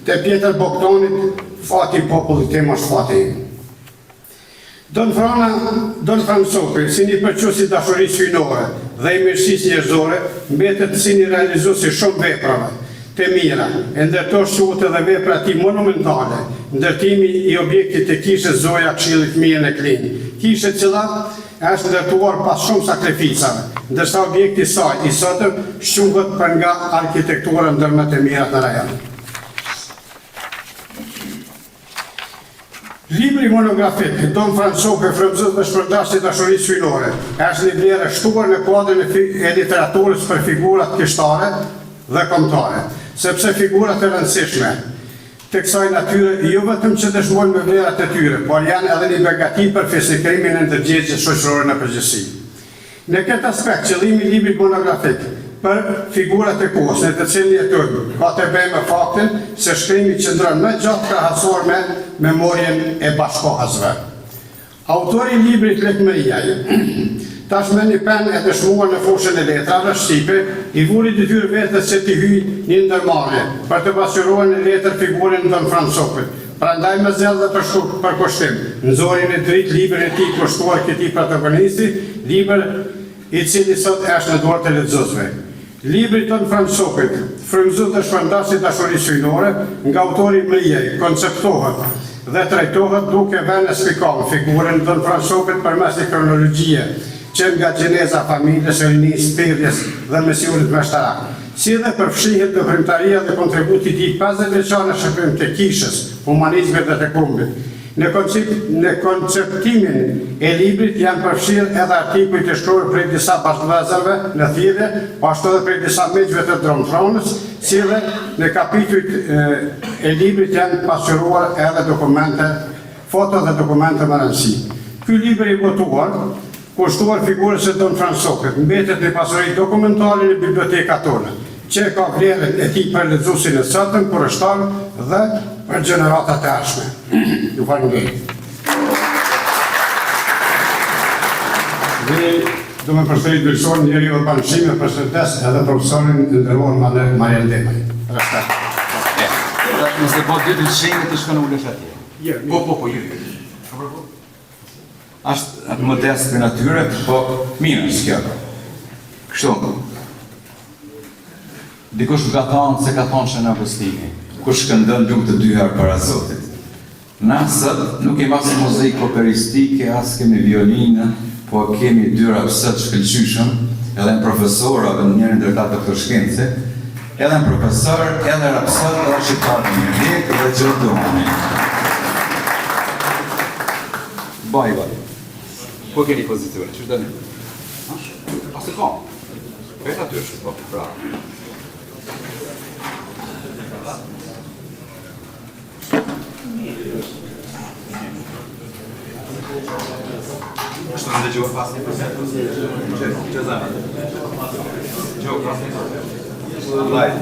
të Pjetër Bogdanit, fati i popullit tim është fati im. Don Franz Sopi, si një përqësi dashurisë hyjnore dhe i mirësisë njerëzore, mbetet si një realizuesi shumë veprave të mira, e ndërtosh quhet edhe vepra e tij monumentale, ndërtimi i objektit të kishës Zoja Këshilli Fëmijën e Klin, kishë e cila është ndërtuar pas shumë sakrificave, ndërsa objekti i saj i sotëm shuhet për nga arkitektura ndër më të mirat në rajon. Libri monografik Don Franz Sopi, frymëzues dhe shpërndarës i dashurisë hyjnore, është një vlerë shtuar në kuadrin e literaturës për figurat kishtare dhe kombëtare, sepse figurat e rëndësishme të kësaj natyre jo vetëm që dëshmojnë me vlerat e tyre, por janë edhe një begati për festikrimin e ndërgjegjës shoqërore në përgjithësi. Në këtë aspekt, qëllimi i librit monografik për figurat e kohës në të cilin jetojnë ka të bëjë me faktin se shkrimi qëndron më gjatë krahasuar me memorien e bashkohasve. Autori i librit Lek Meriaj, tashmë një penë e dëshmuar në fushën e letrave shqipe, i vuri detyrë vetes që t'i hyjë një ndërmarrje për të pasqyruar në letër figurën Don Franz Sopit. Prandaj me zell dhe për kushtim, nxori në dritë librin e tij kushtuar këtij protagonisti, libër i cili sot është në dorë të lexuesve. Libri Don Franz Sopit, frymëzues dhe shpërndarës i dashurisë hyjnore, nga autori Meriaj, konceptohet dhe trajtohet duke vënë spikon figurën Don Franz Sopit përmes një kronologjie që nga gjeneza familjes, rinisë, thirrjes dhe misionit meshtarak, si dhe përfshihet veprimtaria dhe kontributi i tij 50 vjeçar në shërbim të kishës, humanizmit dhe të kombit. Në konceptimin e librit janë përfshirë edhe artikuj të shkruar prej disa bashkëdhënësve në thirrje, ashtu edhe prej disa meqve të Dromfronës, si dhe në kapitujt e librit janë pasqyruar edhe dokumente, foto dhe dokumente më rëndësi. Ky libër i votuar, kushtuar figurës së Don Franz Sopit, mbetet në pasuri dokumentare në biblioteka tonë, që ka vlerën e tij për lexuesin e sotëm, kurështar dhe për gjeneratat e ardhshme. Ju falenderoj. Dhe do me përsërit vlerësorin njeriu e bashkësimit për shëndes edhe profesorin e nderuar Marian Demaj. Nëse po dy dyshime të shkon ulesh atje. Po, ju. Ashtë modest për natyre, po mirë është kjo. Kështu. Dikush ka thonë se ka thonë që në apostimi, kush këndon lukë të dy herë para Zotit. Na sot nuk kemi as muzikë operistike, as kemi violinë, po kemi dy rapsët shkëlqyshëm, edhe në profesorave në njërin ndër ata doktor shkencë, edhe në profesor, edhe rapsët, edhe shqiptarë një lekë dhe gjërdohani. Baj. Po keni pozitive, që shdeni? Asë ka? Veta ty është, po, bravo. Что надо чего опасно? Что за? Чего опасно? Лайк.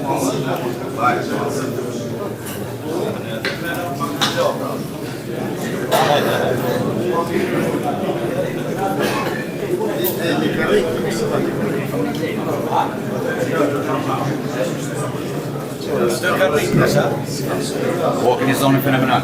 Organisationen fenomenal.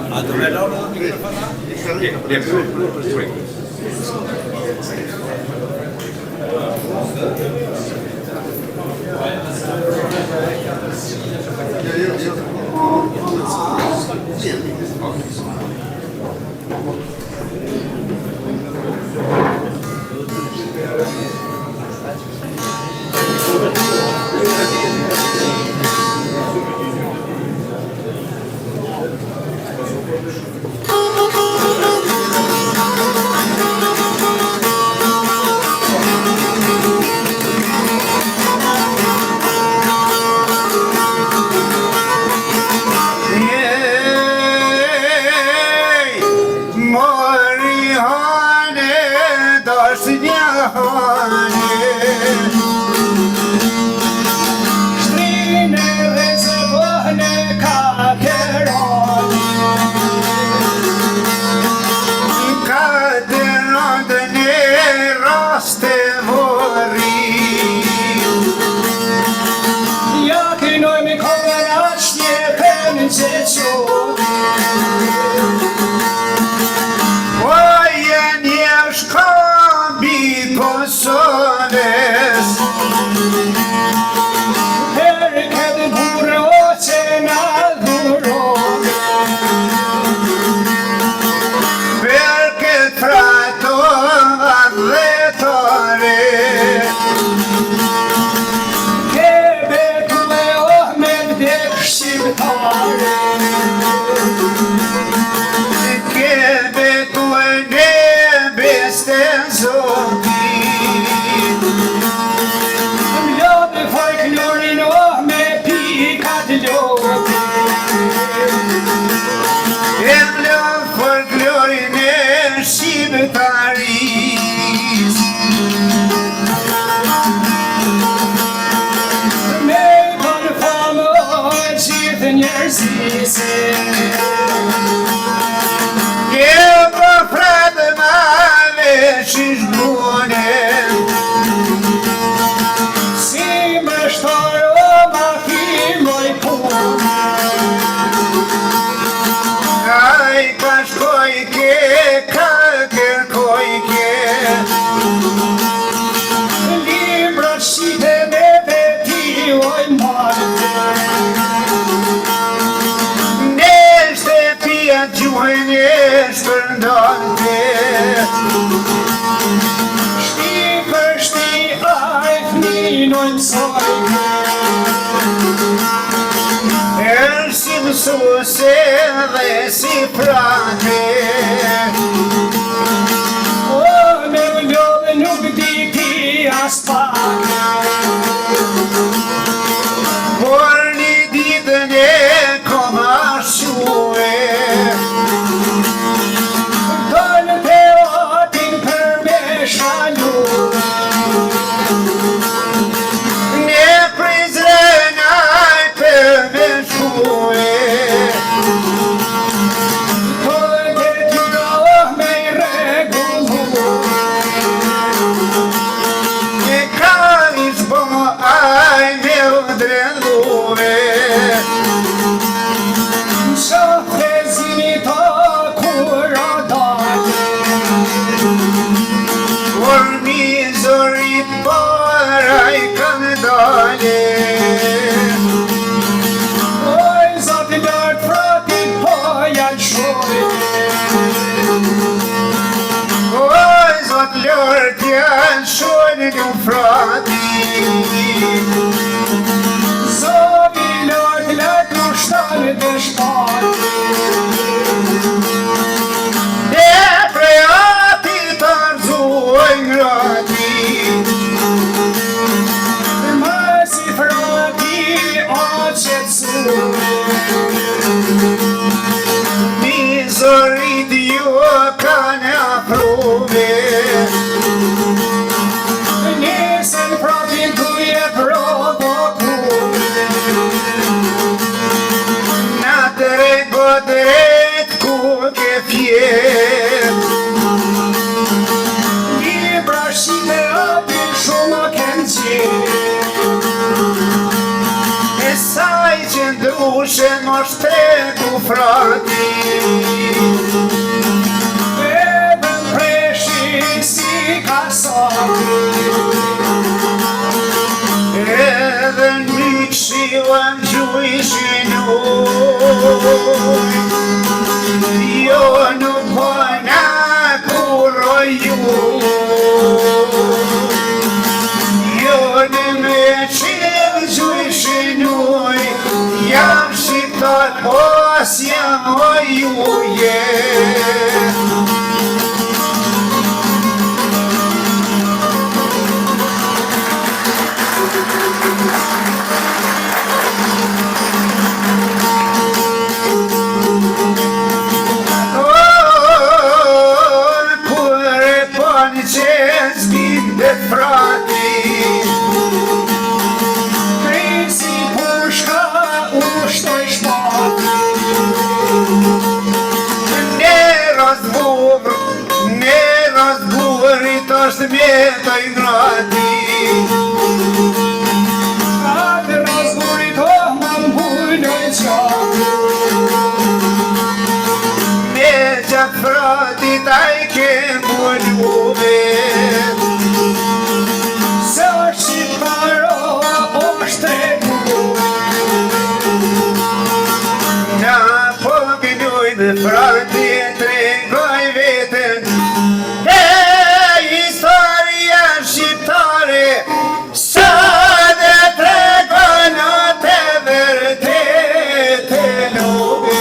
Mizorit ju kanë afru kushe më shtreku frati. Edhe preshi si kasati, Edhe në mytë shilën gjujshin uj, jo nuk bëjna kuroj juj, jo në me qilë gjujshin uj, jam shqiptar pos jam ojuje. Frati, krisi pushka ushtoj shpati, ne razburit është mjetoj ngrati. atë razgurit o më mbulloj qati, Me gjatë fratit a I kem bulluve, se është shqiptaro o shtreku, na po gënjoj dhe fratit tregoj veten, historia shqiptare, sa dhe tregon atë vërtetën uve.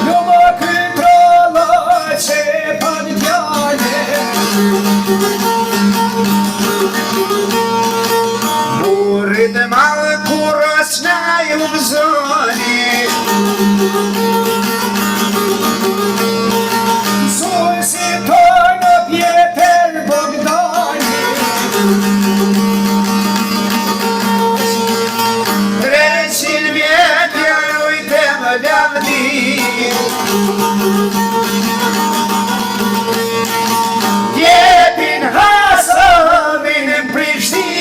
jo më këtrolla që pa një fjale, Burit malë kur asna ju vzoni, suj si tonë pjetër Bogdani, 300 vjet jarujte më lavdi. Jepin Hasanin në Prishtinë,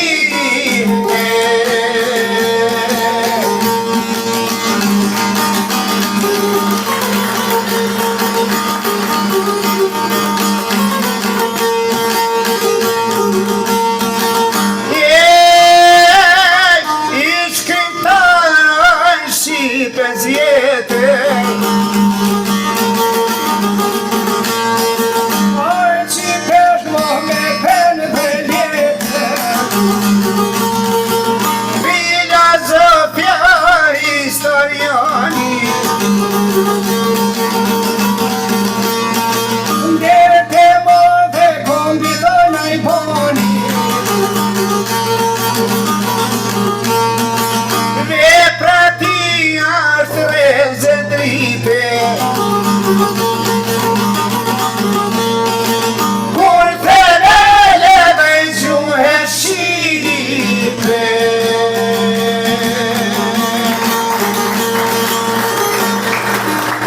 I shkrimtarën Shqipe zjetë, që pesh më me pen dhe jetë, filozofia historiani, ndete më dhe kombitën a I boni, vepra ti është reze dripe, kur fenele dhe gjuhe Shqipe.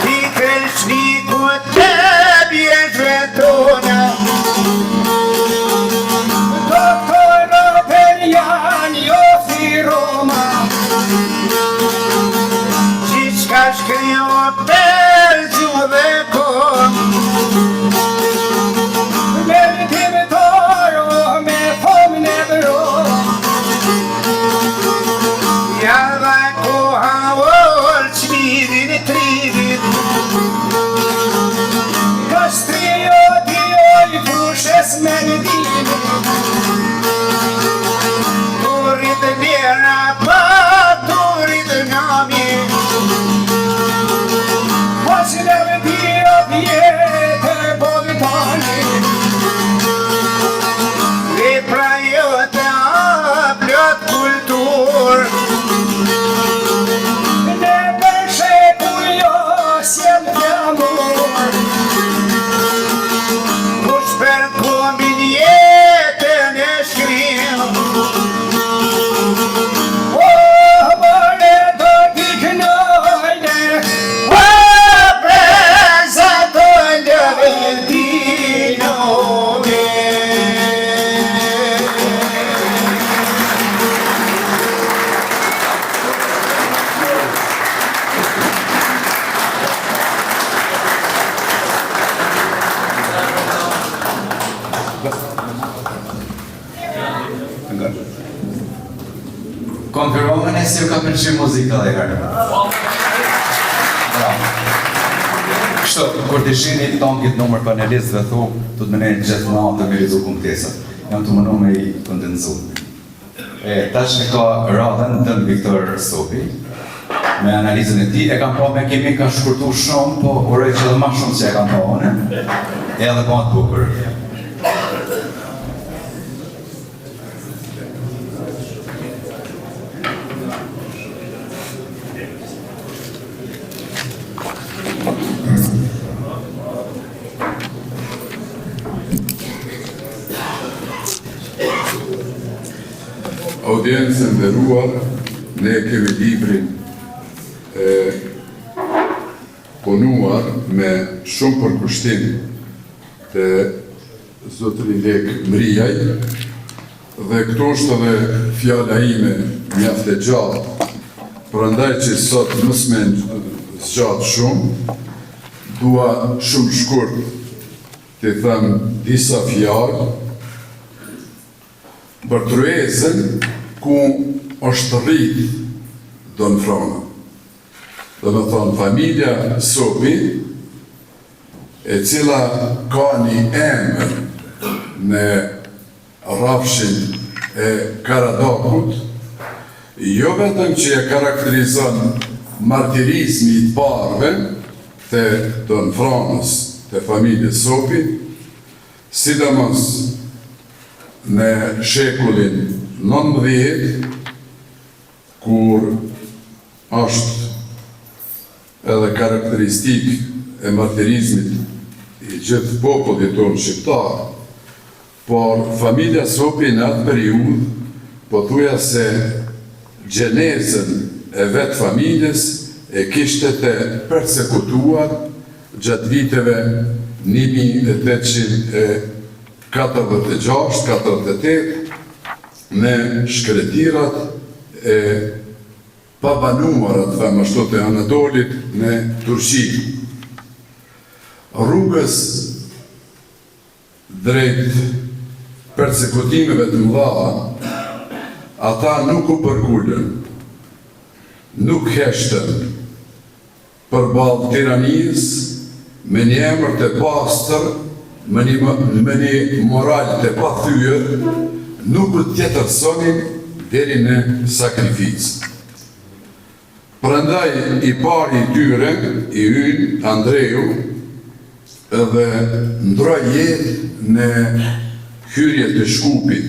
Ti kërshniku të bjesh vetona, doktor Opelian jofi Roma, Gjithka shkryo për gjuhë dhe kom, me timtaro me fomën e vëro, ja dhe koha orë qmidin e trivit, kastrio dioj fushes me në dini, turit vjera pa turit nami, Hoqileve dio vjetë Bogdani, si ju ka pëlqy muzika dhe herë. Kështu, kur të shini tongit numër panelistëve thu, të të mënejnë gjithmonë të mirizu kumtesat. Jam të mënu me i kondenzu. Tash e ka radhen dën Viktor Sopi, me analizën e ti, e kam pa me kemi ka shkurtu shumë, po urej që dhe ma shumë që e kam pa one, edhe pa të bukur. Audiencën dhe ruar, ne kemi librin punuar me shumë përkushtim të zotëri Lek Mrijaj, dhe këto është edhe fjala ime mjaft e gjatë, prandaj që sot mos më zgjat shumë, dua shumë shkurt të them disa fjalë për tryezën ku është rrit Don Frona. Do me thonë, familja Sopi, e cila ka një emër në rafshin e Karadakut, jo vetëm që e karakterizon martirizmi i parëve të Don Fronës, të familjes Sopi, sidomos në shekullin 19, kur është edhe karakteristik e martirizmit i gjithë popullit tonë shqiptar, por familja Sopi në atë periudhë, po thuja se gjenezën e vetë familjes e kishte të persekutuar gjatë viteve 1846-48 me shkretirat e pabanuarat, them ashtu, të Anatolit në Turqi. Rrugës drejt persekutimeve të mëdha, ata nuk u përkullën, nuk heshtën përballë tiranisë, me një emër të pastër, me një moral të pathyer, nuk u tjetërsonin deri në sakrificë. Prandaj i pari i tyre, i ynë, Andreu, edhe ndroi jetë në hyrje të Shkupit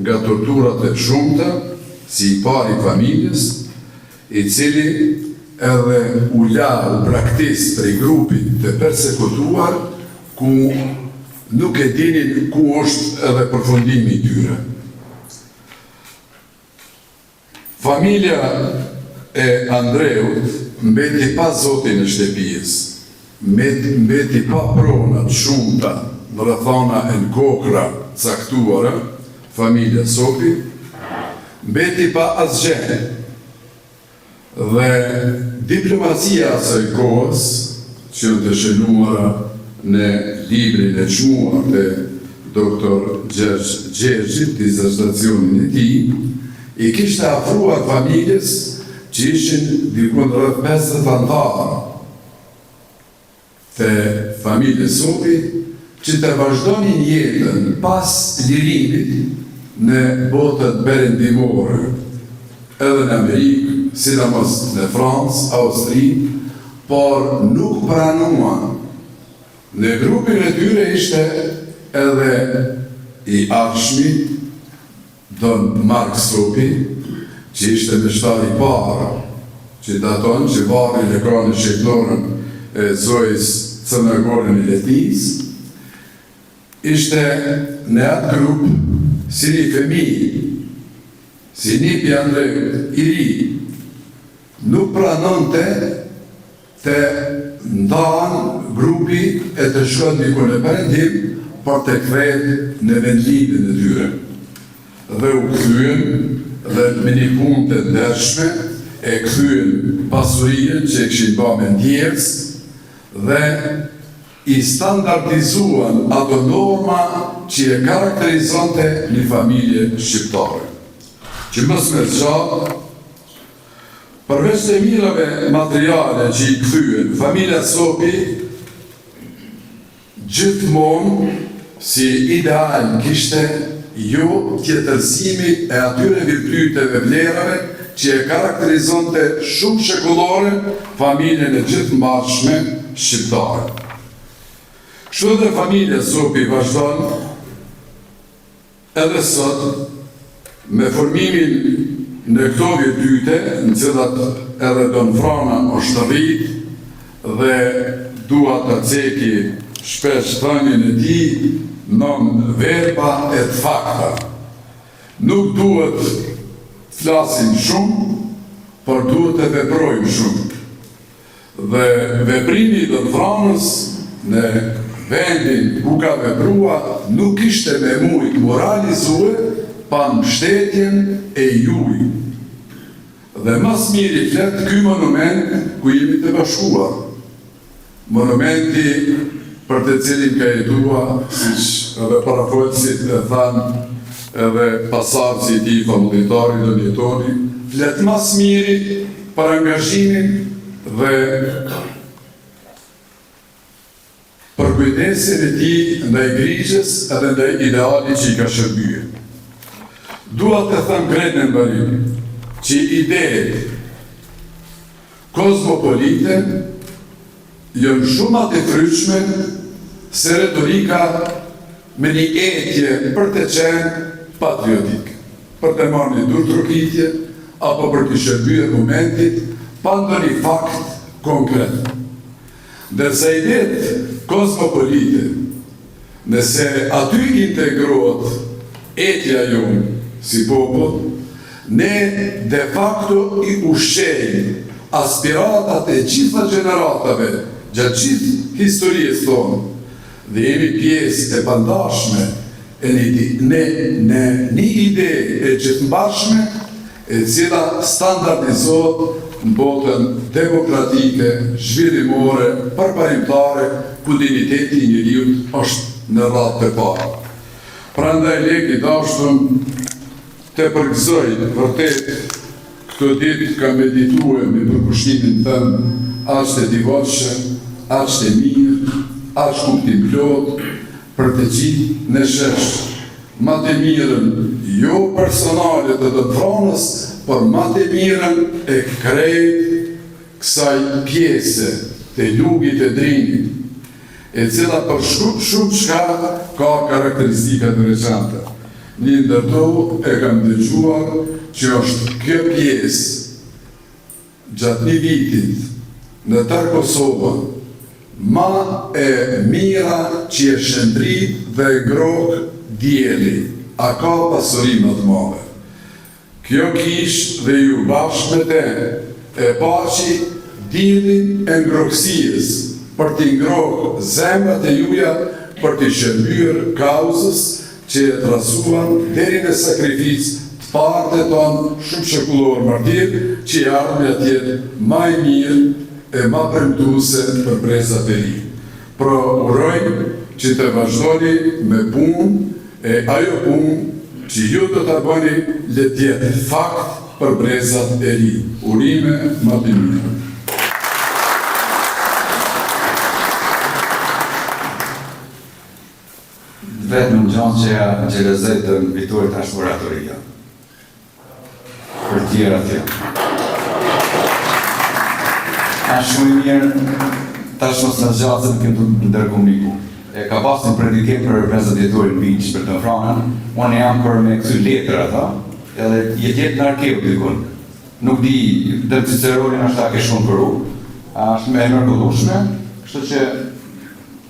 nga torturat e shumta, si i pari i familjes, i cili edhe u praktis për i grupit të persekutuar, ku nuk e dinin ku është edhe përfundimi i tyre. Familja e Andreut mbeti pa zotin e shtëpijës, mbeti pa pronat shumta në rrethana e në kokra caktuara, familja Sopi, mbeti pa asgjë. Dhe diplomacia asaj kohës, që janë të shënuara në librin e çmuar të doktor Gjergjit, dizertacionin e tij, i kishte afruar familjes që ishin dikun rreth 50 anëtarë të familjes Sopi, që të vazhdonin jetën pas lirimit në botën perëndimore, edhe në Amerikë, sidomos në Francë, Austri, por nuk pranuan. Në grupin e tyre ishte edhe i arshmi Don Mark Sopi, që ishte meshtar i parë, që daton që varri e ka në shqiptarën e Zojës Cënërgorin e Letis, ishte në atë grup si një fëmijë, si një pjandre i ri, nuk pranonte të ndanë grupi e të shkon diku në perëndim, por të kthehet në vendlindjen e tyre. Dhe u kthyen dhe me një punë të ndershme e kthyen pasurinë që e kishin bërë me ndjerës dhe i standardizuan ato norma që e karakterizonte një familje shqiptare. Që mos me zgjatë, Përveç të mirave materiale që i kthyen, familja Sopi gjithmonë si ideal kishte jo tjetërsimi e atyre virtyteve vlerave që e karakterizonte shumë shekullore familjen e gjithëmbashme shqiptare. Kështu dhe familja Sopi vazhdon edhe sot me formimin në këto virtyte, në cilat edhe Don Frana është rrit dhe dua të ceki shpesh thënien e tij non verba et facta. Nuk duhet flasim shumë, por duhet të veprojmë shumë. Dhe veprimi i Don Franës në vendin ku ka veprua nuk ishte me mujt moralizue pa mbështetjen e juj. Dhe mas miri flet ky monument ku jemi të bashkuar. Monumenti për të cilin ka jetua, siç edhe parafolësit e thanë, edhe pasardhësi i tij famuljetari do jetoni, flet mas miri për angazhimin dhe për kujdesin e tij ndaj grigjës edhe ndaj idealit që i ka shërbyer. Dua të them krejt në mbarim që ideet kozmopolite janë shumë atë fryqme se retorika me një etje për të qenë patriotik, për të marrë një dur trokitje apo për të shërbyer momentit pa ndonjë fakt konkret. Ndërsa ideet kozmopolite, nëse aty integrohet etja jonë si popull, ne de facto i ushqejmë aspiratat e gjitha gjeneratave gjatë gjithë historisë tonë dhe jemi pjesë e pandashme në një ide e gjithëmbashme e cila standardizohet në botën demokratike, zhvillimore, përparimtare, ku digniteti i njeriut është në radhë të parë. Prandaj leki dashtëm të përgëzoj vërtet këto ditë ka medituar me përkushtimin tëmë, ashtë e devotshëm, ashtë e mirë, ashtë kuptim plot, për të gjithë në shesh, ma të mirën jo personale të Don Franës, por ma të mirën e krejt kësaj pjese të lugit e drinit, e cila për shumë çka ka karakteristika të veçanta. Një ndërto e kam dëgjuar që është kjo pjesë gjatë një vitit në tërë Kosovën ma e mira që e shëndrit dhe e ngrok dieli, a ka pasurim të madhe. Kjo kish dhe ju bashkë me te e pashi dielin e ngrokësijës për t'i ngrok zemrat e juja për t'i shërbyer kauzës që e trasuan deri në sakrificë të partë tonë shumë shekullor martir që i ardhme atjetë ma i mirë e ma premtuese për brezat e ri. Pro urojmë që të vazhdoni me punë e ajo punë që ju do të bëni le të jetë fakt për brezat e ri. Urime ma të mirë. Vetëm në gjanë që lezejtën vitorit është moratoria. Për tjera tjera. Është shumë i mirë, tash mos në gjatë se në kemë të ndërkomuniku. E ka pas një predikim për reprezentatorin Vinç për Don Franën, unë jam për me kësy letra, edhe jetë në arkeu dikun. Nuk di, dhe Ciceronin është ta ke shumë për u, është me mërkullushme, kështu që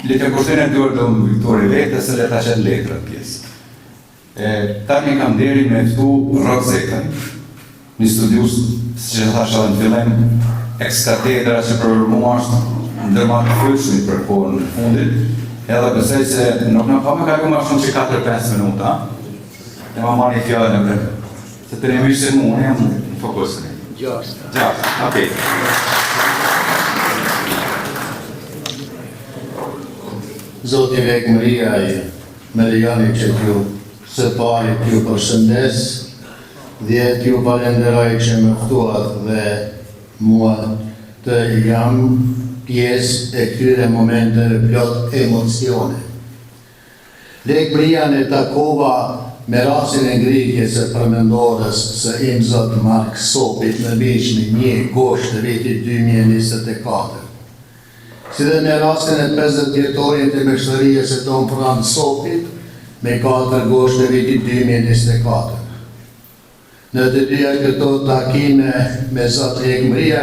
le të kushtojnë e duar do më Viktori Vete, se le ta qenë letra pjesë. Tani kam deri me ftu Rok Zekën, një studius, si që thasha dhe në fillim, ex-katedra që për mua është ndërma të fryshmi për kohën në fundit, edhe besoj se nuk në pa me kalu ma shumë që 4-5 minuta, e ma marrë një fjallë në vërë, se të remisht se mu, jam në fokusën. Gjashtë, okej. Zoti Vekmëria i Meriani që t'ju së pari t'ju përshëndes, dhe t'ju falenderoj që më ftuat dhe mua të jam pjesë e këtyre momenteve plot emocione. Lekëmbria e takova me rastin e ngritjes së përmendorës së im zot Mark Sopit në vitin 1 gusht të vitit 2024. Si dhe me rastin e 50 vjetorin të mbështetjes së Don Fran Sopit me 4 gusht të vitit 2024. Në të dyja këto takime me zot Lekëmbria,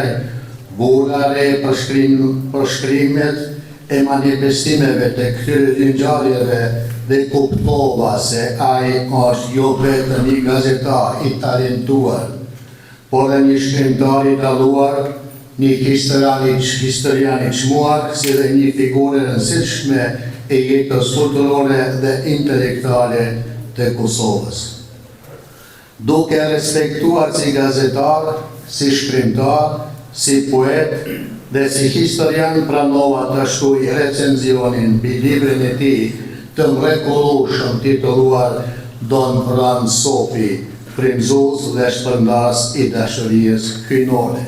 bura re përshkrimet e manifestimeve të këtyre dy ngjarjeve dhe kuptova se ai është jo vetëm një gazetar i talentuar, por dhe një shkrimtar i dalluar, një historian i çmuar, si dhe një figurë e rëndësishme e jetës kulturore dhe intelektuale të Kosovës. Duke respektuar si gazetar, si shkrimtar, si poet dhe si historian, pranova të shkruaj recenzionin mbi librin e tij të mrekullueshëm titulluar Don Fran Sopi, frymëzues dhe shpërndas i dashurisë hyjnore.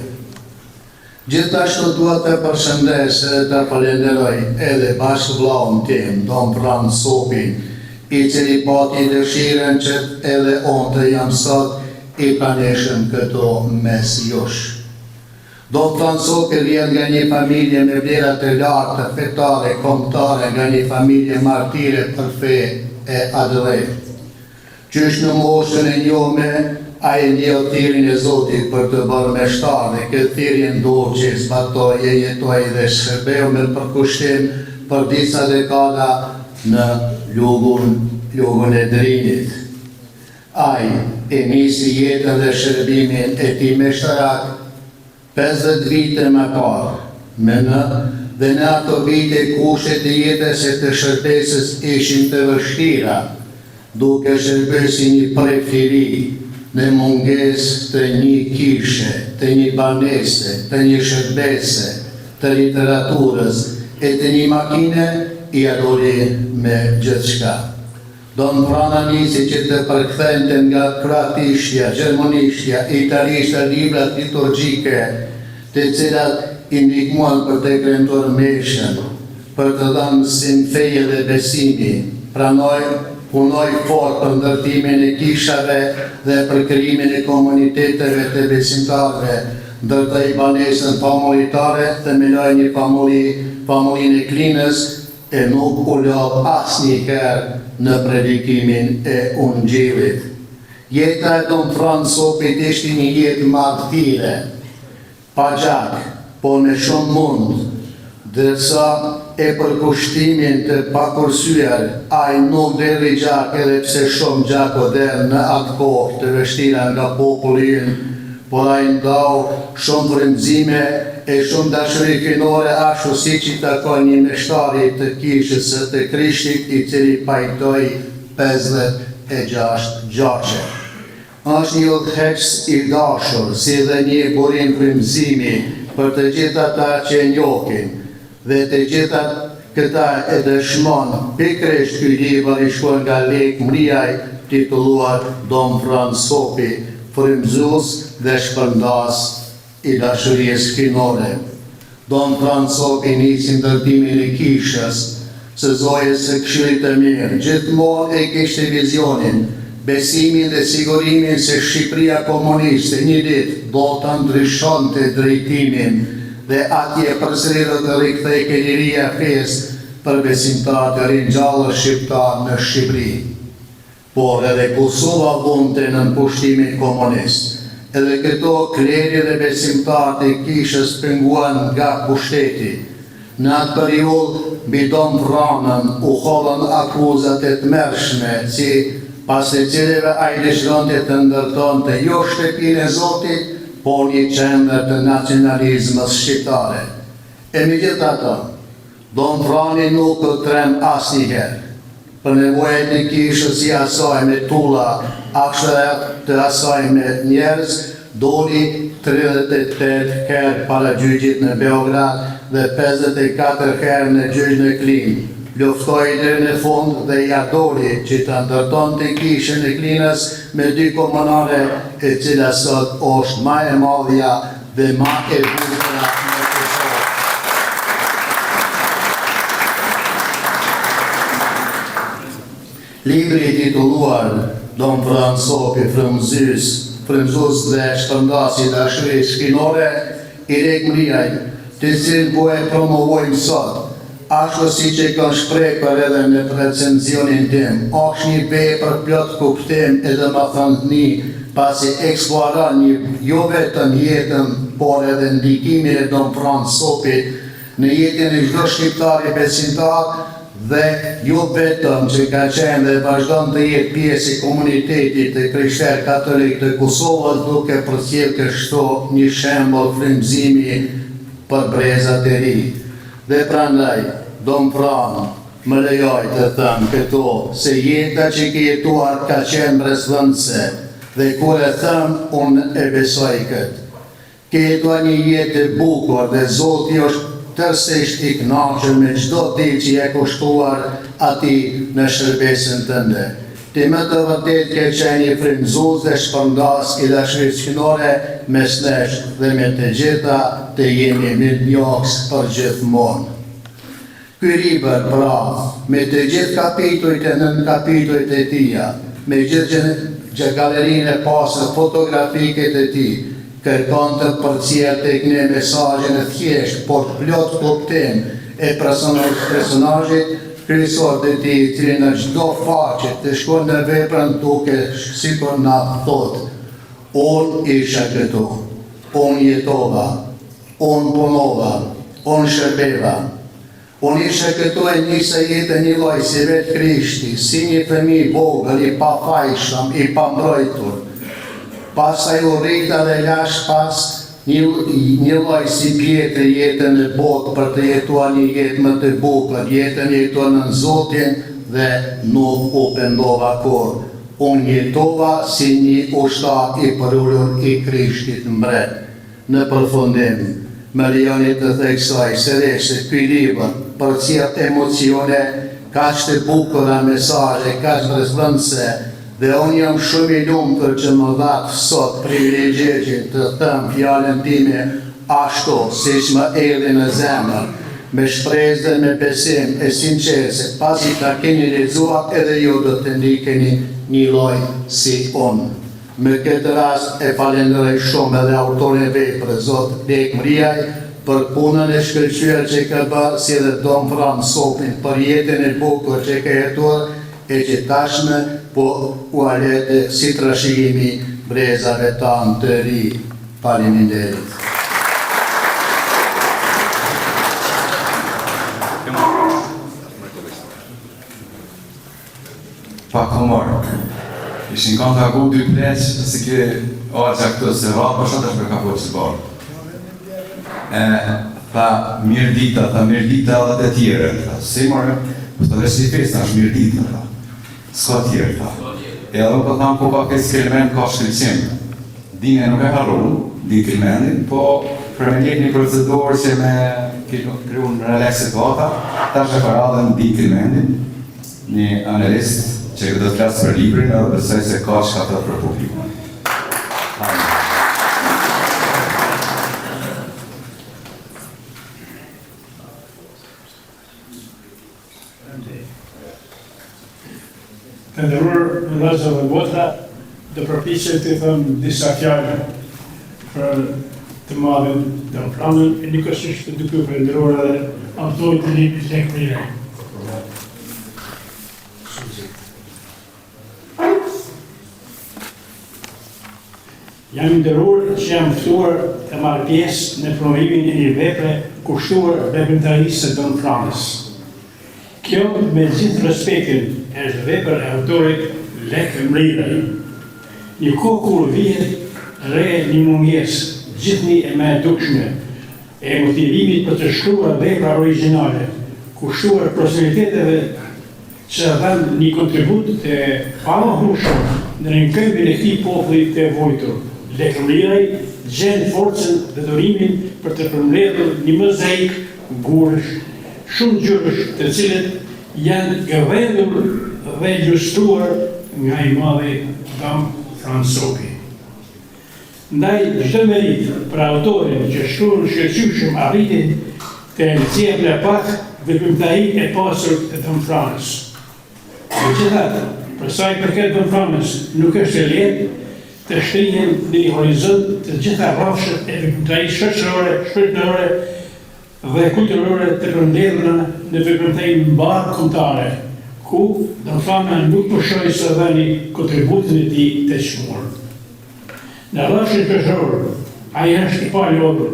Gjithashtu dua të përshëndes dhe të falenderoj edhe bashkëvllaun tim, Don Fran Sopin, i cili pati dëshirën që edhe unë të jam sot i pranishëm këto mes jush. Don Fran Sopi vjen nga një familje me vlera të larta fetare, kombëtare, nga një familje martire për fe e adhurim. Qysh në moshën e njome, ai ndjell thirrjen e Zotit për të bërë meshtar dhe këtë thirrje ndodh që zbatoi e jetoi dhe shërbeu me përkushtim për disa dekada në lugun e Drinit. Ai e nisi jetën dhe shërbimin e tij meshtarak 50 vite më parë, dhe në ato vite kushtet e jetës e të shërbesës ishin të vështira, duke shërbyer si një prefiri në mungesë të një kishe, të një banese, të një shërbese, të literaturës e të një makine, i adhuri me gjithçka. Don Fran nisi që të përkthente nga kroatishtja, gjermanishtja, italishtja librat liturgjike, të cilat i ndihmuan për të kremtuar meshën, për të dhënë mësim feje dhe besimi, punoi fort për ndërtimin e kishave dhe për krijimin e komuniteteve të besimtarëve, ndërtoi banesën familjetare, themeloi një familjen e Klinës e nuk u lë asnjëherë në predikimin e Ungjillit. Jeta e Don Fran Sopit ishte një jetë martire, pa gjak, por me shumë mund, dërsa e për kushtimin të pakursyer, ai nuk deri gjak edhe pse shumë gjak o der në atë kohë të vështira nga populli ynë, por ai ndau shumë frymëzime e shumë dashuri hyjnore ashtu siç i takon një meshtari të kishës së të Krishtit, i cili pajtoi 56 gjaqe. Është një udhëheqës i dashur, si dhe një burim frymëzimi për të gjithë ata që e njohin, dhe të gjitha këta e dëshmon pikërisht ky libër i shkruar nga Lekëmbria, titulluar Don Fran Sopi, frymëzues dhe shpërndas i dashurisë hyjnore. Don Fran Sopi nisi ndërtimin e kishës së zojës së Këshillit të Mirë, gjithmonë e kishte vizionin, besimin dhe sigurimin se Shqipëria komuniste një ditë do të ndryshonte drejtimin dhe atje përsëri do të rikthehej liria e fesë për besimtarët e ringjallur shqiptar në Shqipëri. Por edhe Kosova vonte në pushtimin komunist. Edhe këto klerë dhe besimtarët e kishës penguan nga pushteti. Në atë periudhë mbi Don Franën u hodhën akuzat e tmerrshme, si pas të cilave ai dëshironte të ndërtonte jo shtëpinë e Zotit, por një qendër të nacionalizmit shqiptare. E megjithatë, Don Frani nuk u trem asnjëherë. Për nevojat e kishës i asaj me tulla, akshërat të asaj me njerëz, doli 38 herë para gjyqit në Beograd dhe 54 herë në gjyq në Klinë. Luftoi deri në fund dhe i ardori që të ndërtonte kishën e Klinës me 2 komunare, e cila sot është më e madhja dhe ma e bukura në Kosovë. Libri I titulluar Don Fran Sopi, frymëzues dhe shpërndasi dashurie shkrinore I Rekmëriaj, të cilin po e promovojmë sot, ashtu si që kanë shprehur edhe në recenzionin tim, është një vepër plot kuptim e domethënie, pasi eksploron jo vetëm jetën, por edhe ndikimin e Don Fran Sopit në jetën e çdo shqiptari besimtar, dhe jo vetëm që ka qenë dhe vazhdon të jetë pjesë I komunitetit të krishterë katolik të Kosovës, duke përcjellë kështu një shembull frymëzimi për brezat e ri. Dhe prandaj, Don Fran, më lejoj të them këto, se jeta që ke jetuar ka qenë brezvendëse, dhe kur e them, unë e besoj këtë. Ke jetuar një jetë e bukur dhe Zoti është tërësisht I kënaqur me çdo ditë që e kushtuar atij në shërbesën tënde. Ti më të vërtet ke qenë një frymëzues dhe shpërndas I dashurisë shkrinore mes nesh dhe me të gjitha të jemi mirënjohës për gjithmonë. Ky libër, pra, me të gjithë kapitujt e nën kapitujt e tija, me gjithë galerinë e pasur fotografike të tij, kërkon të përcjellë tek ne mesazhin e thjeshtë, por plot kuptim e personazhit kryesor të tij, I cili në çdo faqe të shkon në veprën duke sikur na thotë: unë isha këtu, unë jetova, unë punova, unë shërbeva. Unë isha këtu e nisa jetën një lloj si vetë Krishti, si një fëmijë vogël I pafajshëm, I pambrojtur. Pastaj u rrita dhe lash pas një lloj si pjetë jetën e botë për të jetuar një jetë më të bukur, jetën jetuar në Zotin dhe nuk u pendova kur. Unë jetova si një ushtar I përullur I Krishtit mbret. Në përfundim, më lejoni të theksoj se ky libër përcjell emocione, kaq të bukura mesazhe, kaq brezvendëse, dhe unë jam shumë I lumtur që më dha sot privilegje të them fjalën time ashtu siç më erdhi në zemër, me shpresë dhe me besim e sinqert se pasi ta keni lexuar edhe ju do të ndikeni një lloj si unë. Me këtë rast e falenderoj shumë edhe autorin e veprës, zot Rekmëriaj, për punën e shkëlqyer që ka bërë si edhe Don Fran Sopin për jetën e bukur që ka jetuar e që tashme po u alete si trashëgimi brezave tanë të ri. Faleminderit. Pa komor. Ishin kanë të agu dy pleqë, si ke arqa këtë se ra, për shumë të shme ka po që barë. Tha mirë dita edhe të tjere, si marë, për të dhe shi festa është mirë dita, tha. Ska tjere, tha. E edhe më thamë, po ka këtë s'kelmen ka shkryqim. Dine nuk e harru, di kelmenin, po për me njët një procedurë që me kryu në releksit vata, ta që ka radhen di kelmenin, një analist, që do të flasë për librin edhe besoj se ka që ka të për publiku. Të ndërruar vëllezër dhe motra, do përpiqem të them disa fjalë për të madhin Don Franin, e njëkohësisht duke përndëruar edhe autorin të librit Rekmëriaj. Jam nderuar që jam ftuar të marr pjesë në promovimin e një vepre kushtuar veprimtarisë së Don Franit. Kjo, me gjithë respektin, është vepër e autorit Rekmëriaj. Një kohë kur vihet re një mungesë gjithnjë e më e dukshme e motivimit për të shkruar vepra origjinale, kushtuar personaliteteve që dhanë një kontribut të pamohshëm në rikthëmbin e këtij populli të vojtur. Rekmëriaj gjen forcën dhe durimin për të përmbledhur një mozaik gurësh, shumë gjërësh të cilët janë gëvendur dhe illustruar nga I madhi Don Fran Sopi. ndaj çdo merit për autorin që shkruan shqetësueshëm arriti të nxjerrë në pak veprimtari e pasur të Don Franës. Megjithatë, për sa i përket Don Franës, nuk është e lehtë të shtrihen në një horizont të gjitha rrafshet e veprimtarisë shoqërore, shpirtërore dhe kulturore të rëndëra në veprimtarinë mbar kombëtare, ku Don Frana nuk pushoi së dhëni kontributin e tij të çmuar. Në rrafshin shoqëror, ai është i palodhur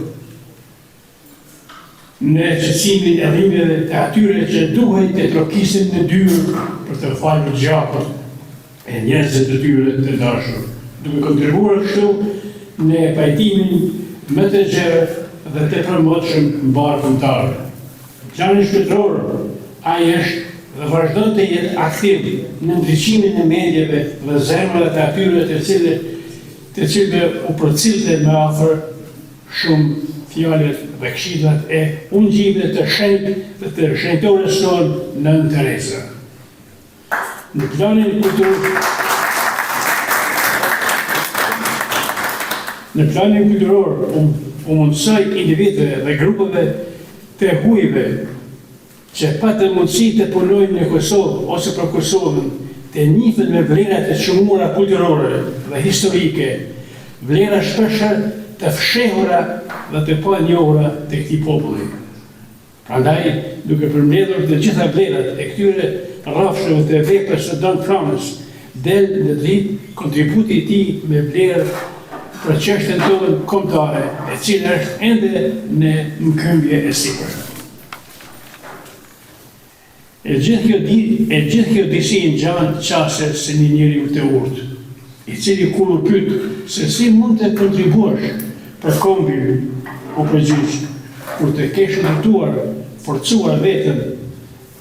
në qëtësimin e dhimbjeve të atyre që duhet të trokisin në dyrë për të falur gjakut e njerëzit të tyre të dashur, duke kontribuar kështu në pajtimin më të gjerë dhe të përmbajtshëm mbar kombëtar. Plani shpirtëror, ai është dhe vazhdon të jetë aktiv në ndriçimin e mendjeve dhe zemrave të atyre të cilëve u përcillte më afër shumë fjalët dhe këshillat e ungjive të shenjtë dhe të shenjtores tonë Nën Tereza. Në planin kulturor, u mundsoi individëve dhe grupeve të hujve që patën mundësi të punojnë në Kosovë ose për Kosovën, të njihen me vlerat e çmuara kulturore dhe historike, vlera shpeshherë të fshehura dhe të panjohura të këtij populli. Prandaj, duke përmbledhur të gjitha vlerat e këtyre rrafshëve të veprës së Don Franës, del në dritë kontributi i tij me vlerë për çështjen tonë kombëtare, e cila është ende në mkëmbje e sipër. E gjithë kjo disi në gjanë qase se një njeriu të urtë, i cili kur u pyet se si mund të kontribuosh për kombin u përgjigj, kur të kesh ndërtuar, forcuar veten,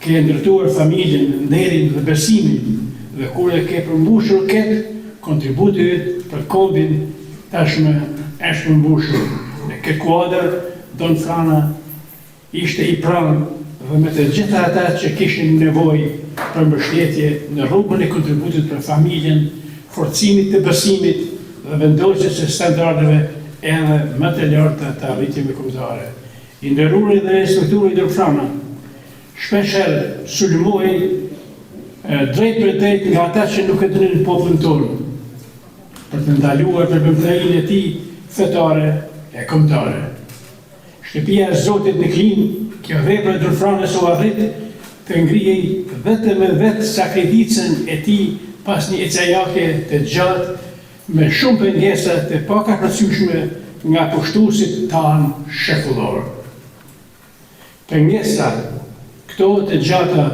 ke ndërtuar familjen, nderin dhe besimin, dhe kur e ke përmbushur këtë, kontributi yt për kombin tashmë është përmbushur. Në këtë kuadër, Don Frana ishte i pranë dhe me të gjitha ata që kishin nevojë për mbështetje në rrugën e kontributit për familjen, forcimit të besimit dhe vendosjes së standardeve edhe më të larta të arritjeve kombëtare. I nderuari dhe respektuari Don Frana shpeshherë sulmoi drejt për drejt nga ata që nuk e dinin popullin tonë, për të ndaluar përbërmëtarinë e tij fetare e kombëtare. Shtëpia e Zotit në Klinë, kjo vepër e Don Franës u arrit të ngrihej vetëm me vetë sakrificën e tij pas një ecajake të gjatë me shumë pengesa të pakapërcyeshme nga pushtuesit tanë shekullor. Pengesa këto të gjata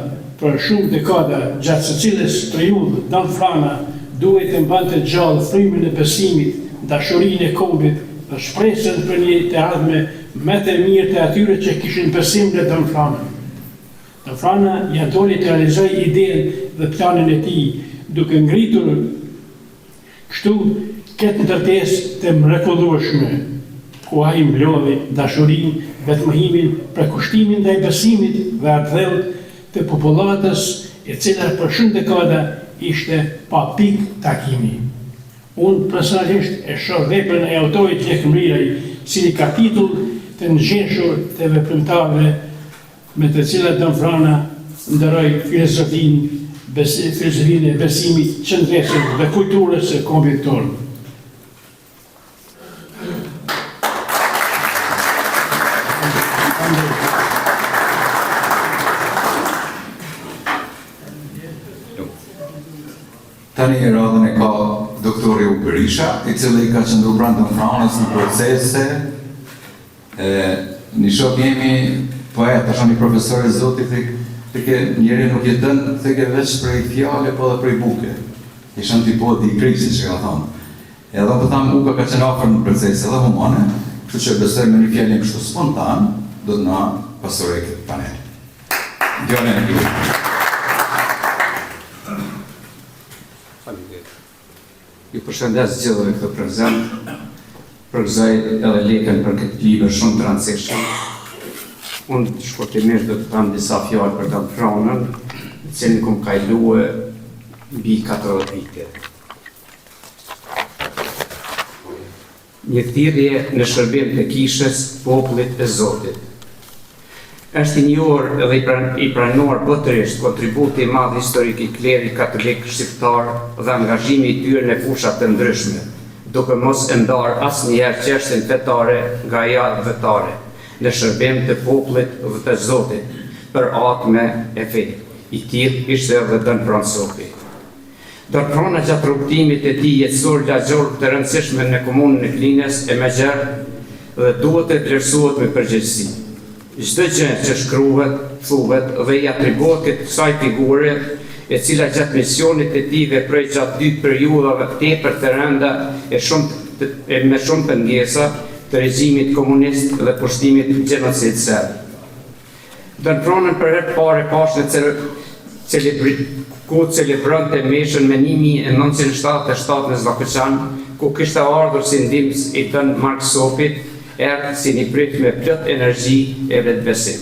për shumë dekada, gjatë së cilës periudhë Don Frana duhet të mbante gjallë frymën e besimit, dashurinë e kombit dhe shpresën për një të ardhme më të mirë të atyre që kishin besim në Don Frana. Don Frana ja doli të realizojë idenë dhe planin e tij, duke ngritur kështu këtë ndërtesë të mrekullueshme, ku ai mblodhi dashurinë, vetmohimin, përkushtimin ndaj besimit dhe ardhëllët të popullatës, e cila për shumë dekada ishte pa pikë takimi. Unë personalisht e shoh veprën e autorit lekëmriraj si një kapitull të ngjeshur të veprimtarëve me të cilat Don Frana ndëroi filozofinë e besimit qendresër dhe kulturës së kombit tonë. Tani radhën e ka doktori U Berisha, i cili ka qëndruar pranë Don Franës në procese. Një shok jemi poet, tash një profesor e Zotit, ke njeri nuk jetën ke veç prej fjale, po dhe prej buke. Isha në tipoti i krisi që ka thonë. Edhe po thamë uka ka qenë afër në procese edhe humane, kështu që besoj me një fjallim kështu spontan, do të na pasuroj këtë panel. Gjone në kjo. Ju përshëndes gjithëve këtë prezent, përgëzoj edhe lekën për këtë libër shumë të rëndësishëm. Unë shkurtimisht do të them disa fjalë për Don Franën, në cilin kam kaluar mbi 40 vite. një thirrje në shërbim të kishës popullit e Zotit. Është i njohur dhe i pranuar botërisht kontributi i madh historik i klerit katolik shqiptar dhe angazhimi i tyre në fusha të ndryshme, duke mos e ndarë asnjëherë çështjen fetare nga ajo vetare, në shërbim të popullit dhe të Zotit, për atë me e fe. I tillë ishte edhe Don Fran Sopi. Don Fran gjatë rrugtimit e tij jetësor lagjor të rëndësishme në komunën e Klinës e Megjer dhe duhet të vlerësohet me përgjegjësi. Çdo gjë që shkruhet, thuhet dhe i atribuohet kësaj figure, e cila gjatë misionit të tij veproi gjatë 2 periudhave tepër të rënda me shumë pengesa të regjimit komunist dhe pushtimit gjenocid serb. Don Fran për herë të parë pashë ku celebronte meshën me 1977 në Zllakoçan, ku kishte ardhur si ndihmës i Don Mark Sopit, erdhë si një prit me plot energji e vetbesim.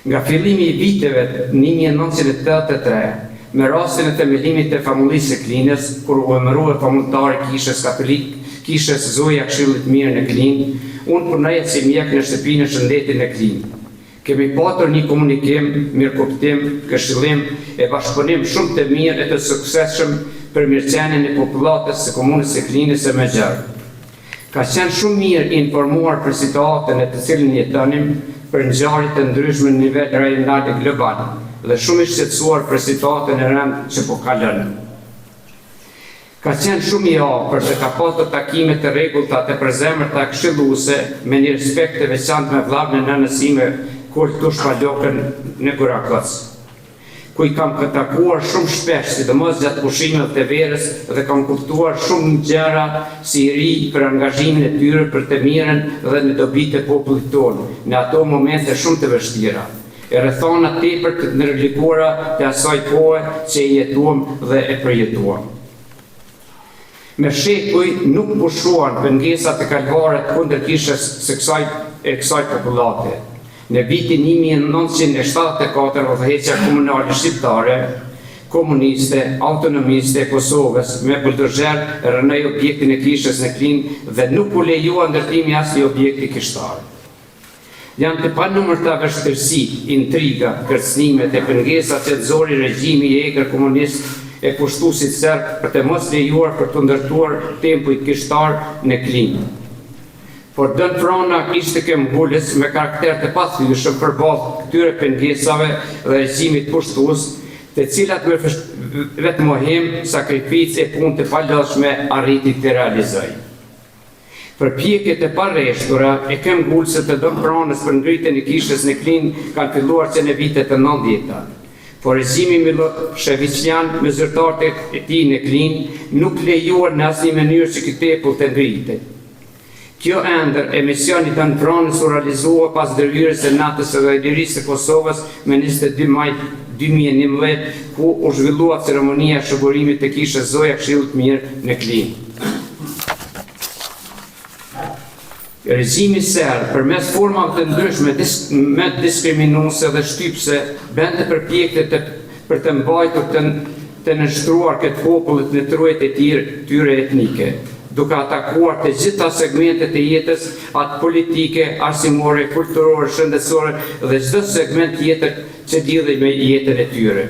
Nga fillimi i viteve 1983, me rastin e themelimit të famullisë së Klinës, kur u emërua famultari kishës katolik, kishës Zoja Këshillit Mirë në Klinë, unë punoj si mjek në shtëpinë e shëndetit në Klinë. Kemi patur një komunikim, mirëkuptim, këshillim e bashkëpunim shumë të mirë e të suksesshëm për mirëqenien e popullatës së komunës së Klinës së Megjer. Ka qenë shumë mirë informuar për situatën e të cilën jetonim, për ngjarje të ndryshme në nivel rajonal e global, dhe shumë i shqetësuar për situatën e rëndë që po kalon. Ka qenë shumë i afër dhe ka pasur takime të rregullta të përzemërta këshilluese me një respekt të veçantë me vllahën e nënës sime kur tu shpalokën në Gurakoc, ku i kam takuar shumë shpesh, sidomos gjatë pushimeve të verës, dhe kam kuptuar shumë gjëra si i ri për angazhimin e tyre për të mirën dhe në dobitë e popullit tonë, në ato momente shumë të vështira. E rrethona tepër të ndërlikuara të asaj kohe që i jetuam dhe e përjetuam. Me shekuj nuk pushuan pengesat e kalvare kundër kishës së kësaj popullate. Në vitin 1974 udhëheqja komunale shqiptare, komuniste, autonomiste e Kosovës me buldozher rënoi objektin e kishës në Klinë dhe nuk u lejua ndërtimi asnjë objekti kishtar. Janë të panumërta vështirësi, intriga, kërcënimet e pengesat që nxori regjimi i egër komunist e pushtuesit serb për të mos lejuar për të ndërtuar tempujt kishtar në Klinë. Por Don Frana ishte këmbgulës me karakter të pathyeshëm përballë këtyre pengesave dhe regjimit pushtues, të cilat me vetmohem, sakrificë e punë të palodhshme arriti të realizoj. Përpjekjet e parreshtura e këmbgulëse të Don Franës për ngritjen e kishës në Klinë kanë filluar që në vitet e 90-ta. Por regjimi Miloševićian me zyrtarët e tij në Klinë nuk lejuar në asnjë mënyrë që ky popull të ngritej. Kjo ëndër e misioni Don Franës u realizua pas ndërhyrjes së natës së lirisë së Kosovës me 22 maj 2011, ku u zhvillua ceremonia e shëgurimit të kishës Zoja Këshillit Mirë në Klinë. Regjimi serb, përmes formave të ndryshme me diskriminuese dhe shtypse, bënte përpjekje për të mbajtur të nështruar këtë popullit në trujet e tyre etnike, duke atakuar të gjitha segmentet e jetës, atë politike, arsimore, kulturore, shëndetësore dhe çdo segment tjetër që lidhej me jetën e tyre.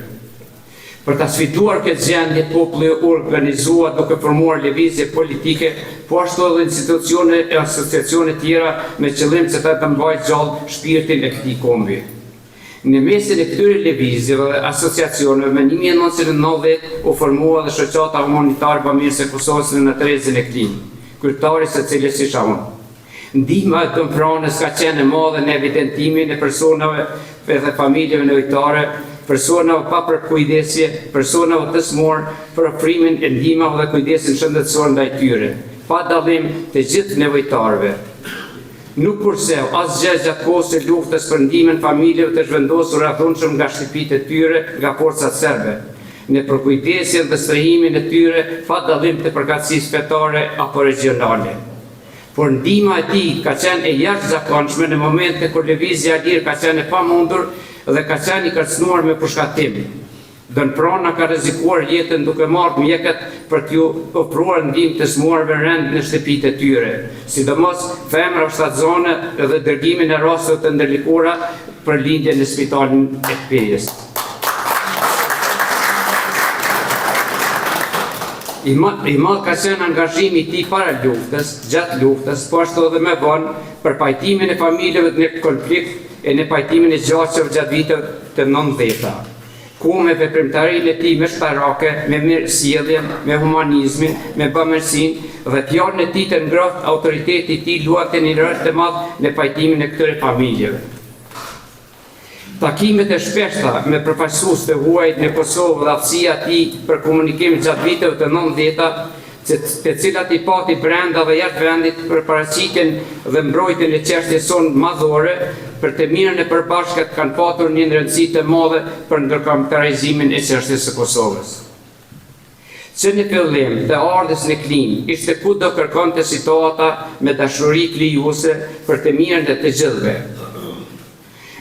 Për ta sfiduar këtë gjendje, populli u organizua duke formuar lëvizje politike, po ashtu edhe institucione e asociacione tjera me qëllim që të mbajë gjallë shpirtin e këtij kombi. Në mesin e këtyre lëvizjeve dhe asociacioneve, me 1990 u formua dhe shoqata humanitare bamirëse e Kosovës në Trezën e Klinë, kryetari së cilës isha unë. Ndihma e Don Franës ka qenë e madhe në evidentimin e personave dhe familjeve nevojtare, personave pa përkujdesje, personave të smur, për ofrimin e ndihmave dhe kujdesin shëndetësor ndaj tyre, pa dallim të gjithë nevojtarëve. Nuk kursev asgjë gjatë kohës së luftës për ndihmën familjeve të zhvendosur rrethonshëm nga shtëpitë e tyre nga forcat serbe, në përkujdesjen dhe strehimin e tyre pa dallim të përkatësisë fetare apo regionale. Por ndihma e tij ka qenë e jashtëzakonshme në momente kur lëvizja e lirë ka qenë e pamundur dhe ka qenë i kërcënuar me përshkatim. Dën Frana ka rrezikuar jetën duke marrë mjekët për t'ju ofruar ndihmë të smuarve rend në shtëpitë e tyre, sidomos femra shtatzone dhe dërgimin e rasteve të ndërlikuara për lindje në spitalin e Kpejës. I madh ka qenë angazhimi i tij para luftës, gjatë luftës, po ashtu edhe më vonë për pajtimin e familjeve në konflikt e në pajtimin e gjaqeve gjatë viteve të 90-ta. Ku me veprimtarinë e tij meshtarake, me mirësjelljen, me humanizmin, me bamirësinë dhe fjalën e tij të ngrohtë, autoriteti i tij luante një rol të madh në pajtimin e këtyre familjeve. Takimet e shpeshta me përfaqësues të huaj në Kosovë dhe aftësia e tij për komunikim gjatë viteve të 90-ta, të cilat i pati brenda dhe jashtë vendit për paraqitjen dhe mbrojtjen e çështjes sonë madhore, për të mirën e përbashkët kanë patur një rëndësi të madhe për ndërkombëtarizimin e çështjes së Kosovës. Që në fillim të ardhes në Klim, ishte kudo kërkonte situata me dashuri krijuese për të mirën e të gjithëve.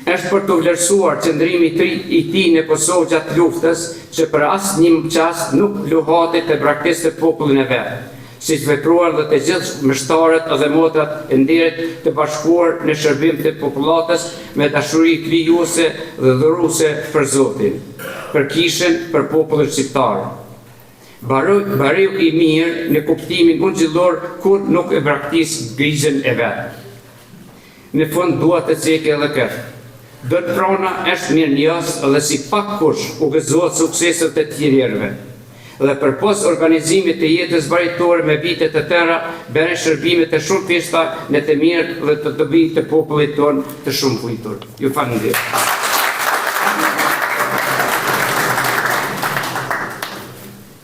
Është për të vlerësuar qëndrimi i tij në Kosovë gjatë luftës, që për asnjë çast nuk luhati të braktisë popullin e vet, siç vepruan dhe të gjithë mështarët dhe motrat e nderit të bashkuar në shërbim të popullatës me dashuri krijuese dhe dhuruese për Zotin, për kishën, për popullin shqiptar. Bariu i mirë në kuptimin ungjillor kur nuk e braktis grigjen e vet. Në fund dua të cekë edhe këtë. Dën Frana është mirënjohës dhe si pak kush u gëzohet sukseset të tjerëve. Dhe përpos organizimit të jetës baritore me vite të tëra, bëre shërbime të shumë festa në të mirë dhe të dobi të popullit tonë të shumë kujtur. Ju falenderoj.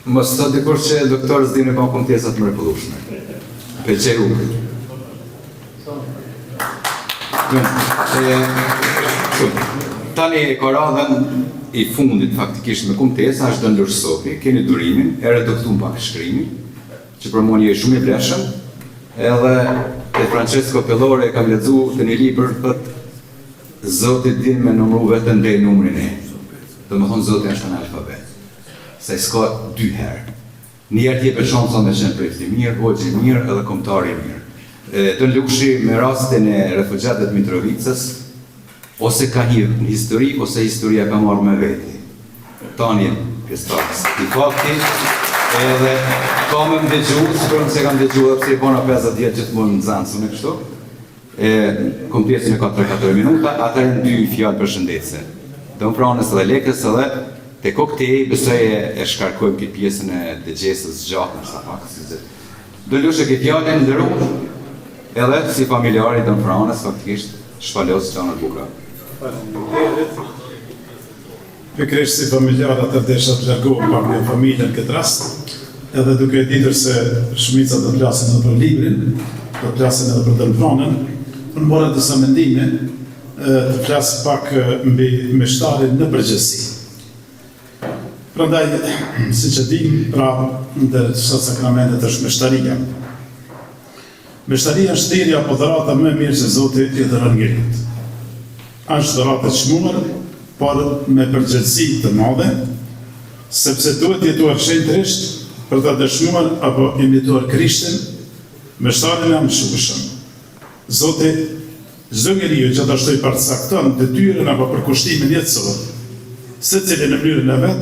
Mos thot dikush që doktor s'dini pa kontesat mrekullueshme. Pëlqej rrugë. Tani e koradhen i fundit faktikisht me kontesa është Dën Lursopi, keni durimin, e reduktuar pak shkrimin, që për mua një shumë i vlefshëm, edhe te Francesco Pellore kam lexuar të një libër thot Zoti din me numru vetëm deri numrin e. Domethënë Zoti është në alfabet. Se s'ka dy herë. Një herë t'jepet shansa me qenë prej i mirë, hoxhi i mirë edhe kombëtari i mirë. Dën Lushi me rastin e refugjatëve të Mitrovicës, ose ka një histori, ose historia ka marrë me veti. Tani pjesëtarës i fakti, edhe ka me më dëgju, sigurisht se kam dëgju edhe pse i bona 50 vjet gjithmonë në zancën e kështu. Kom pjesën e 4 minuta, atëherë në 2 fjalë përshëndetse. Dën Franës dhe Lekës edhe te koktej, besoj e shkarkojmë këtë pjesën e dëgjesës gjatë sa pak si zë. Dën Lushi këtë fjalën ndërruar, edhe si familjari Dën Franës faktikisht shpalos që në buka. Pikërisht si familjarë atë desha të largohë pak në familjen këtë rast, edhe duke e ditur se shumica do të flasin edhe për librin, do të flasin edhe për Dën Franën, unë mora disa mendime të flas pak mbi meshtarin në përgjithësi. Prandaj, siç e dim, pra ndër sakramentet është meshtaria. Meshtaria është thirrja apo dhurata më e mirë që Zoti i dhuron njerit. Është dhuratë e çmuar, por me përgjegjësi të madhe, sepse duhet jetuar shenjtërisht për ta dëshmuar apo imituar Krishtin, meshtarin e amshueshëm. Zoti çdo njeriu që dështoi përcakton detyrën apo përkushtimin jetësor, secili në mënyrën e vet,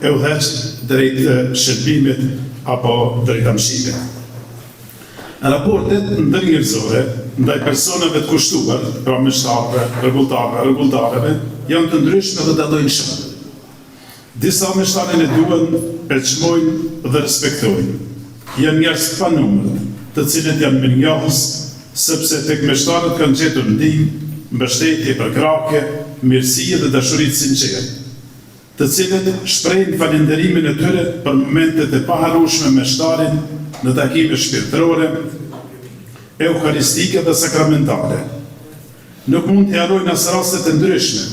e udhëheq drejt shërbimit apo drejt amshimit. Raportet ndërnjerëzore ndaj personave të kushtuar, pra meshtarëve, rregullarëve, janë të ndryshme dhe dallojnë shumë. Disa meshtarin e duan, e çmojnë dhe respektojnë. Janë njerëz pa numër, të cilët janë mirënjohës, sepse tek meshtarët kanë gjetur ndihmë, mbështetje për krahje, mirësi dhe dashuri të sinqertë, të cilët shprehin falënderimin e tyre për momentet e paharrueshme me meshtarin në takime shpirtërore, eukaristike dhe sakramentale. Nuk mund të harrojnë as raste të ndryshme,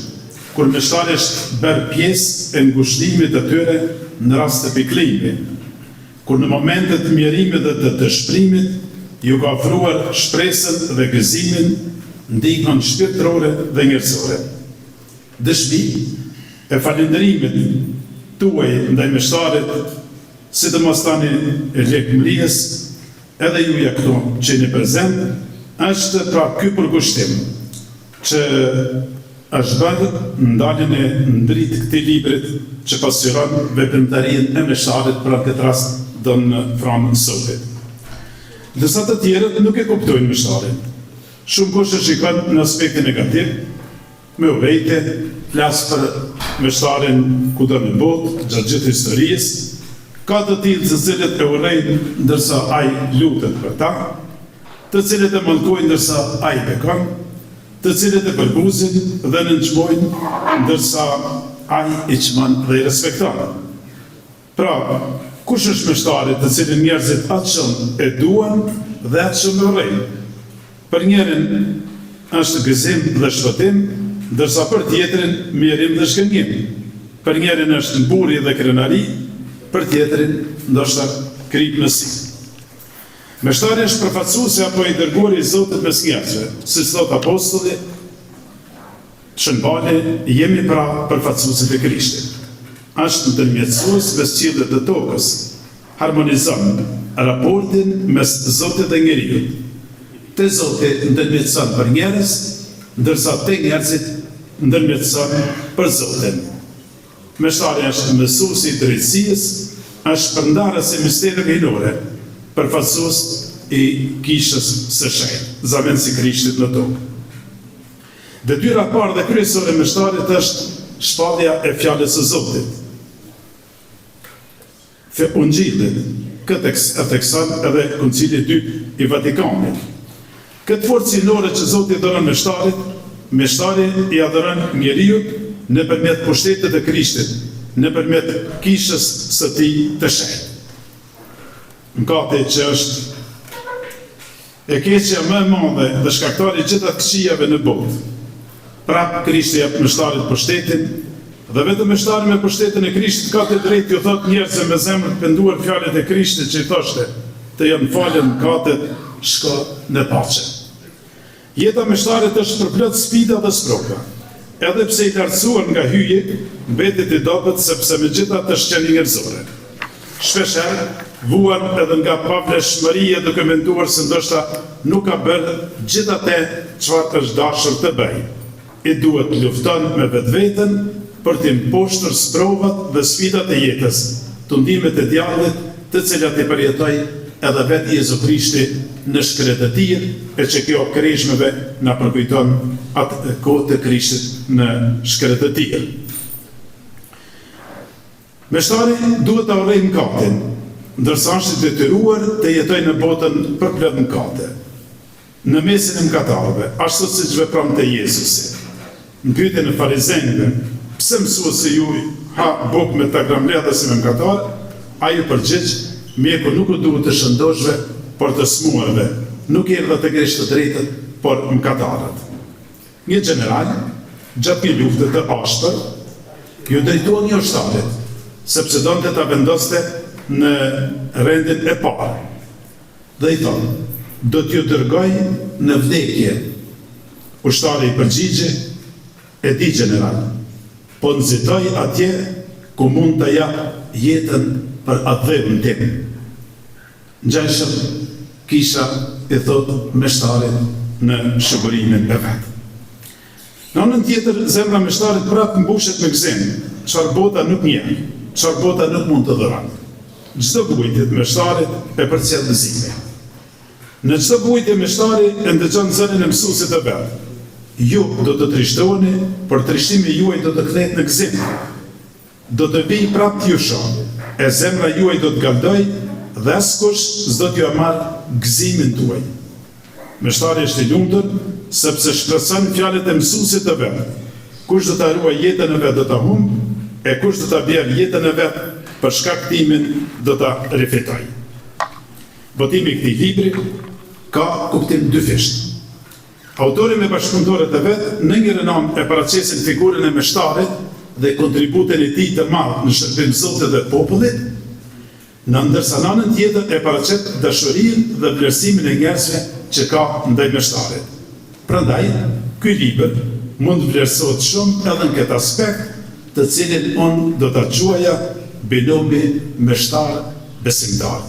kur meshtari është bërë pjesë e ngushëllimit të tyre në rast të pikëllimit, kur në momentet të mjerimit dhe të dëshpërimit ju ka ofruar shpresën dhe gëzimin, ndihmën shpirtërore dhe njerëzore. Dëshmi e falënderimit tuaj ndaj meshtarit, sidomos tani e lekmëries, edhe juja këtu që jeni prezent, është pra ky përkushtim që është bërë ndaljen e ndrit këtij librit që pasqyron veprimtarinë e meshtarit për këtë rast don Fran Sopit. Dërsa të tjerët nuk e kuptojnë meshtarin. Shumë kush e shikon në aspektin negativ, me urrejtje, flas për meshtarin kudo në botë, gjatë gjithë historisë, ka të tillë të cilët e urrejnë ndërsa ai lutet për ta, të cilët e mallkojnë ndërsa ai bekon, të cilët e përbuzin dhe nënçmojnë ndërsa ai i çmon dhe i respekton. Pra, kush është meshtari të cilin njerëzit atë shumë e duan dhe atë shumë e urrejnë? Për njërin është gëzim dhe shpëtim, ndërsa për tjetrin mjerim dhe shkëngim. Për njërin është mburi dhe krenari, për tjetrin ndoshta kripnësi. Meshtari është përfaqësuesi apo i dërguari i Zotit mes njerëzve, siç thot apostulli, shënbale jemi pra përfaqësuesit e Krishtit. Është ndërmjetësues mes qiellit dhe tokës, harmonizon raportin mes Zotit dhe njeriut. Te Zoti ndërmjetëson për njerëz, ndërsa te njerëzit ndërmjetëson për Zotin. Meshtari është mësuesi i drejtësisë, është përndarës e misterëve hinore, përfaqësues i kishës së shenjtë, zavendësi Krishtit në tokë. Detyra e parë dhe kryesore e meshtarit është shpallja e fjalës së Zotit. Ungjilli, këtë e thekson edhe Koncili i dytë i Vatikanit. Këtë forcë sinore që Zoti i dhuron meshtarit, meshtari i adhuron njeriut nëpërmjet pushtetit të Krishtit, nëpërmjet kishës së tij të shenjtë. Mkati që është e keqja më e madhe dhe shkaktari gjitha këqijave në botë. Prap Krishti jep meshtarit pushtetin, dhe vetëm meshtari me pushtetin e Krishtit ka të drejtë ju thot njerëzve me zemër të penduar fjalët e Krishtit që i thoshte, të janë falën mkatet, shko në paqe. Jeta meshtarit është përplot sfida dhe sproka. Edhe pse i lartësuar nga hyje, mbetet i dobët sepse megjithatë është qenë njerëzore. Shpeshherë vuan edhe nga pavlefshmëria duke menduar se ndoshta nuk ka bërë gjithatë çfarë është dashur të bëjë. I duhet lufton me vetveten për të mposhtur sprovat dhe sfidat e jetës, tundimet e djallit, të cilat i përjetoi edhe vetë Jezu Krishti në shkretët e tij, e që kjo kreshmeve na përkujton atë kohë të Krishtit në shkretët e tij. Meshtari duhet ta urrejë mkatin, ndërsa është i detyruar të jetojë në botën përplot mkate. Në mesin e mkatarëve, ashtu siç vepronte Jezusi. Në pyetjen e farizejve, pse mësuesi juaj ha bukë me ta gramledha si me mkatar, ai u përgjigj, mjeku nuk u duhet të shëndoshve, por të smuarve, nuk erdha të kesh të drejtët, por mkatarët. Një general, gjatë një lufte të ashpër, ju drejtua një ushtarit, sepse donte ta vendoste në rendin e parë. Dhe i thonë, do t'ju dërgoj në vdekje. Ushtari i përgjigje, e di general, po nxitoj atje ku mund të jap jetën për adhërin tim. Ngjashëm kisha i thot meshtarit në shërbërimin e vet. Në anën tjetër, zemra meshtarit prapë mbushet me gëzim, çfarë bota nuk njeh, çfarë bota nuk mund të dhuron. Çdo bujtje të meshtarit e përcjell gëzimin. Në çdo bujtje meshtari e ndëgjon zërin e mësuesit të vet. Ju do të trishtoheni, por trishtimi juaj do të kthehet në gëzim. Do të vijë prapë t'ju shoh, e zemra juaj do të galdoj dhe askush s'do t'ju marr gëzimin tuaj. Meshtari është i lumtur sepse shpreson fjalët e mësuesit të vet. Kush do ta ruaj jetën e vet do ta humbë, e kush do ta bjerë jetën e vet për shkak të timin do ta rifitojë. Botimi i këtij libri ka kuptim dyfisht. Autori me bashkëpunëtorët e vet në një rënam e paraqesin figurën e meshtarit dhe kontributin e tij të madh në shërbim Zotit dhe popullit, ndërsa në anën tjetër e paraqet dashurinë dhe vlerësimin e njerëzve që ka ndaj meshtarit. Prandaj, ky libër mund vlerësohet shumë edhe në këtë aspekt, të cilin unë do të quaja binomi meshtar besimtar.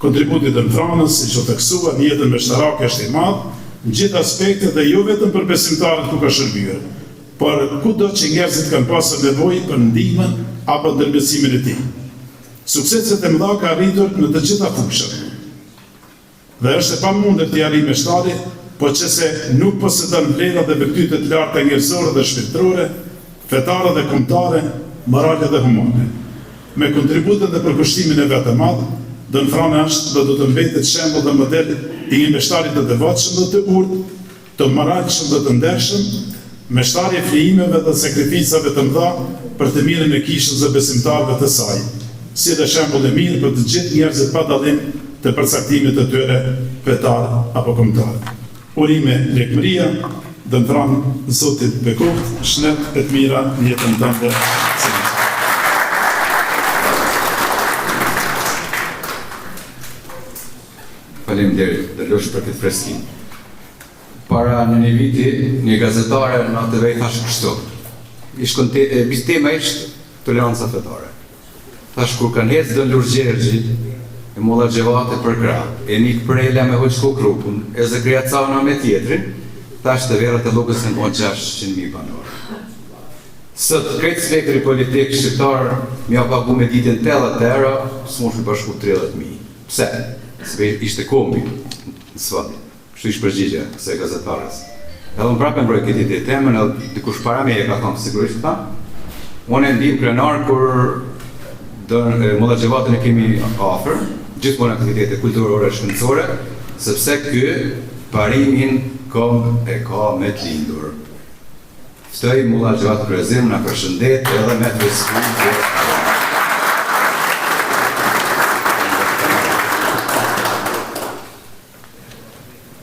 Kontributi Dën Franës, si që të kësua, në jetën meshtarake është i madhë, në gjithë aspektet dhe jo vetëm për besimtarët ku ka shërbyer, por kudo që njerëzit kanë pasur nevojë për ndihmën apo ndërmjetësimin e tij. Sukseset e mëdha ka arritur në të gjitha fushat. Dhe është e pamundur t'i arrijë meshtari, po qëse nuk posedon vlerat dhe virtytet larta njerëzore dhe shpirtërore, fetare dhe kombëtare, morale dhe humane. Me kontributin dhe përkushtimin e vetë të madh, Dën Frana është dhe do të mbetet shembull dhe model i një meshtari të devotshëm dhe të urtë, të moralshëm dhe të ndershëm, meshtari i flijimeve dhe sakrificave të mëdha për të mirën e kishës dhe besimtarëve të saj, si dhe shembull i mirë për të gjithë njerëzit pa dallim të përcaktimit të tyre fetar apo kombëtar. Urime lekmëria, Dën Franë, Zotit bekoft, shnet e të mira në jetën tënde. Faleminderit, dhe lush për këtë freskinë. Para në një viti, një gazetare në TV thash kështu. Tema ishte toleranca fetare. Thash kur kanë hecë Dën Lurë Gjergji, e Molla Xhevati për krah, e Nik Prela me Hoxhko Krupun, e Zakria Cavna me tjetrin, thash të verat e Llogës në 600.000 banorë. Sot krejt spektri politik shqiptar mja pagu me ditën 80 euro, s'mosh me bashku 30.000. Pse? Se ishte kombi në sfat. Kështu ishte përgjigje kësaj gazetarës. Edhe unë prapë mbroj këtë ide temën, edhe dikush para me e ka thënë sigurisht ta. Unë e ndim krenar kur Molla Xhevatin e kemi afër, gjithmonë aktivitete kulturore shkencore, sepse ky parimin komb e ka me të lindur. Ftoj Molla Xhevatin kryezim na përshëndet edhe me të respektim.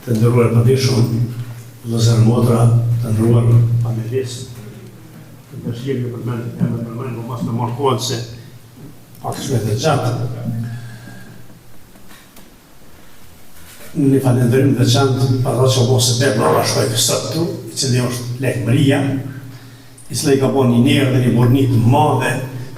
Të ndëruar padishëm, vëllezër motra, të ndëruar familjes, të përshirë për përmenë, po mas me marrë kohën se pak shmet e gjatë. Një falendërim dhe qantë, para që o se bebë në bashkoj kësët tu, i cili është lekmëria, i cili ka bo një njerë dhe një bornit madhe,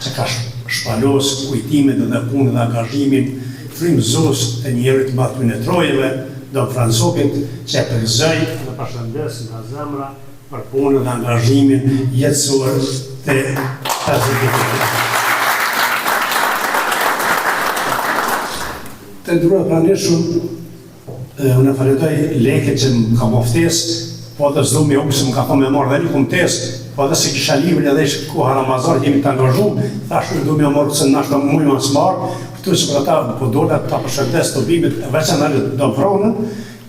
që ka shpalos kujtimet dhe punë dhe angazhimin, frymëzues të njerit mbatu në trojeve, Dën Franzokit, që e përgëzoj dhe përshëndes nga zemra për punën dhe angazhimin jetësor të prezidentëve. Të ndëruar pranishëm, unë falendoj leket që më ka moftesë, po dhe s'do me unë se më ka thonë me marrë dhe një kumtesë, po dhe se kisha libri edhe ishë koha Ramazan, jemi të angazhum, thashtu do me marrë se nashtë mujë më smarë, këtu që për ata po dole ta përshëndes të bimit, veçanërisht Dën Franën,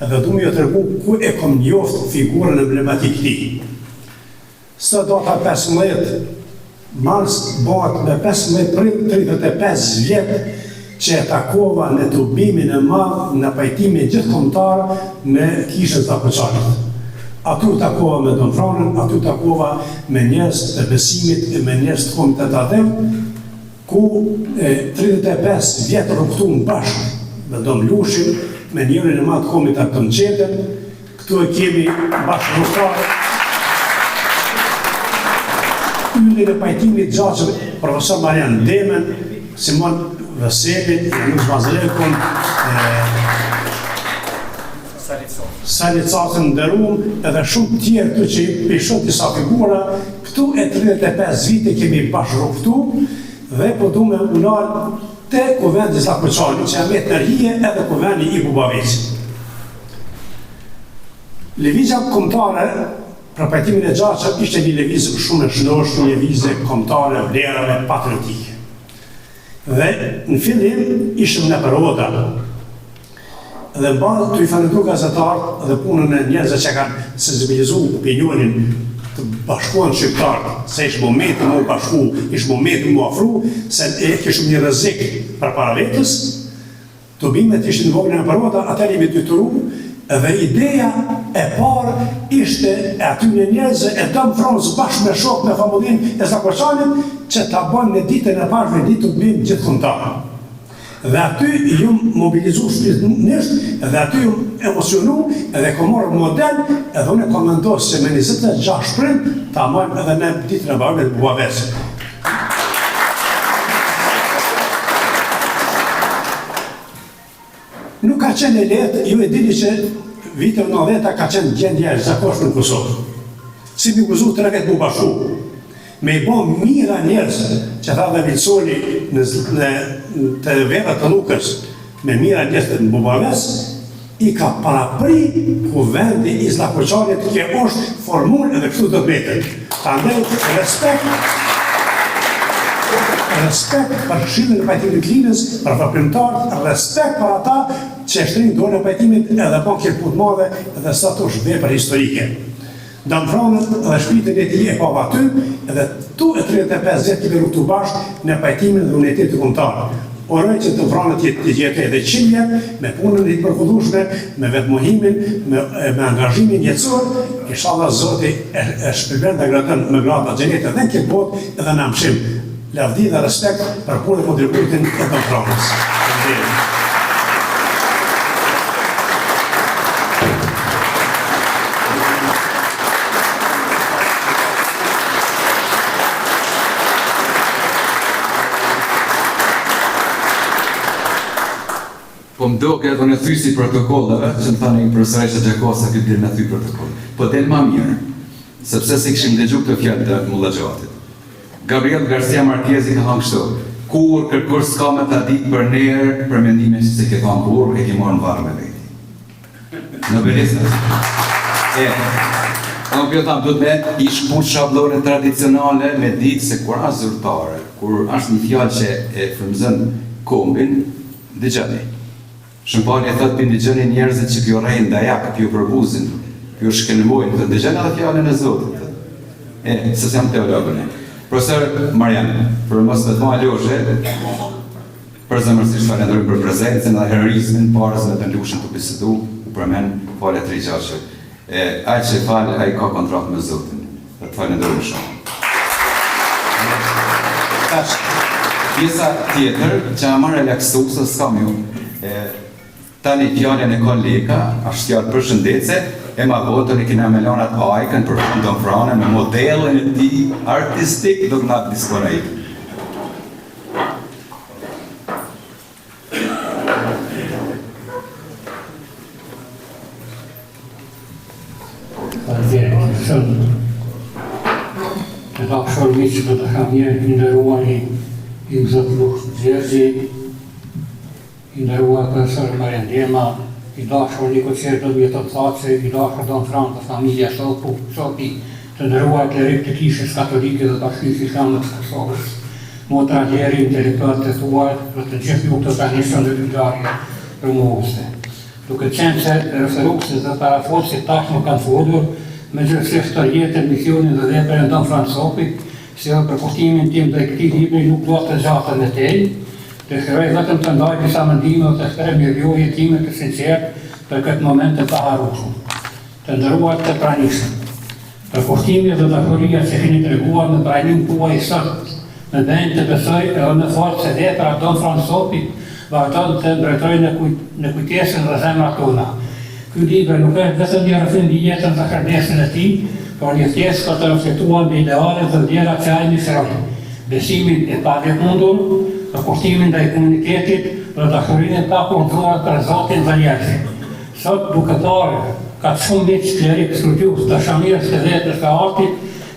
edhe du me jo të regu ku e kom njoft figurën emblematik ti. Së data 15 mars, bëhat me 35 vjetë që e takova në të bimin e madhë në pajtimin gjithë kombëtar në kishën të Akoçanit. Atu takova me Dën Franën, atu takova me njerëz të besimit e me njerëz të Komitet Adhem, ku 35 vjetë rukëtun bashkë me Dën Lushin, me njërin e matë Komitet të Mqetën, këtu e kemi bashkë rukëtarë, yllin e pajtimit gjaqëm, profesor Marian Demen, Simon Veselin, Janus Mazlekun, Salicatën ndërum, edhe shumë tjerë të që i pishon disa figura, këtu e 35 vite kemi bashkë rukëtu, dhe po du me unarë te Kuvendi Akoçanit, që e me të nërhije edhe Kuvendi i Bubavecit. Lëvizja kombëtare, për pajtimin e gjaqëm, ishte një lëvizë shumë e shëndoshë, një lëvizje kombëtare, vlerave, patriotike. Dhe në fillim ishëm në përvoda. Dhe bazë të i falendru gazetarët dhe punën e njerëzve që kanë sensibilizu opinionin të bashkuan shqiptarët, se ishë momenti më bashku, ishë momenti më afru, se e kishëm një rrezik për para vetës, të bimet ishtë në vogën e përvoda, atër jemi dytëru, dhe ideja e parë ishte e aty një njerëzve e Dën Franës bashkë me shok me familjen e Akoçanit, që ta bën në ditën e parë në ditë të bimë gjithë kombëtarë. Dhe aty ju mobilizu shpirtnisht, dhe aty ju emocionu, edhe kom marrë model, edhe unë kom vendosur se me 26 prim ta marrim edhe ne ditën e bardhë të Buavesë. Nuk ka qenë e lehtë, ju e dini që vitën 90 ka qenë gjendje e jashtëzakonshme në Kosovë. Si mi guzu 3 vjet mu bashku, me i bo mira njerëz, që tha dhe Vilsoni të vera të Lukës, me mira njerëz të Bubaves, i ka parapri ku vendi i Zlakoqanit që është formul edhe kështu të betet. Ta ndaj respekt për këshillin e pajtimit linës, për veprimtarët, respekt për ata që shtrin dorën e pajtimit edhe bon kjo punë madhe edhe sa të është vepër historike. Damfranët dhe shpitën e tij e pa aty, edhe tu e 35 vjet këtu këtu bashkë në pajtimin dhe unitetin kombëtar. Uroj që Damfranët të jetë edhe 100 vjet me punën e përkullueshme, me vetmohimin, me angazhimin jetësor, inshallah Zoti e shpërblen dhe gratën me grata xhenet edhe në këtë botë edhe në amshim. Lavdi dhe respekt për punën e kontributin e Damfranës. Po më doke edhe në thysi protokollave, që më thani profesoreshë Gjakosa këtë dirë në thy protokoll. Po del ma mirë, sepse si këshim dëgju këtë fjallë të Mullagjatit. Gabriel Garcia Marquezi ka thonë kështu, kur kërkur s'ka me ta ditë për nerë, për mendime që se ke thonë kur, e ke morë në varë me veti. Në belisnës. Në kjo thamë, du të me i shkut shablore tradicionale me ditë se kur ashtë zyrtare, kur ashtë një fjallë që e frëmëzën kombin, dëgjani. Shëmpani e thëtë për ndëgjëni njerëzit që pjo rejnë dajak, pjo përbuzin, pjo shkenëmojnë, të ndëgjëni edhe fjallën e Zotit. Se jam teologën e. Profesor Marian, për mos me të ma loshe, për zëmërsisht falenderoj për prezencën dhe heroizmin, parës me të ndushën të bisedu, u përmen falë 3 gjashë. Ajë që falë, ajë ka kontrakt me Zotin, dhe të falenderoj shumë. Pjesa tjetër, që a më relaksu, se s'kam ju, tani fjallën e kolleka, ashtë fjallë për shëndece, e ma votën e kina melonat ajkën për shumë Damfranën me modelën e ti artistik do nga diskorajt. Të da shorë miqë për të kam një ndërruani i Zot Lush Gjergji, i ndërruar profesor Marian Dema, i dashur Nikoqer do vjetët Thace, i dashur Damfran të familja Shopi, të ndërruar klerik të kishës katolike dhe bashkisë islamët të Kosovës, motra Gjeri, intelektuat të thuar, dhe të gjithë ju të tanishën dhe dydarje promovuese. Duke qenë se referuese dhe parafolësit tashmë kanë folur, me gjithësisht të jetën, misionin dhe vepren Damfran Shopi, se dhe përkushtimin tim dhe këtij libri nuk do të gjatën e tej, të shkëroj vetëm të ndaj disa mendime dhe të shkëroj mirëvjohje time të sinqertë për këtë moment të paharrueshëm. Të nderuar të pranishëm. Përkushtimi dhe dashuria që keni treguar në pranimin tuaj sot, në vend të besoj edhe në forcë se vepra Damfran Shopi vazhdon të mbretërojnë në kujtesën dhe zemrat tona. Ky libër nuk është vetëm një rrëfim i jetën dhe kërkesën e tij, por një thjesë për të reflektuar mbi idealet dhe vlerat që ai mësoi. Besimin e pavëmundur, përkushtimin ndaj komunitetit dhe dashurinë e pakontrolluar për Zotin dhe njerëzit. Sot duke parë ka shumë miq klerik studius të shamirës të vetës të artit,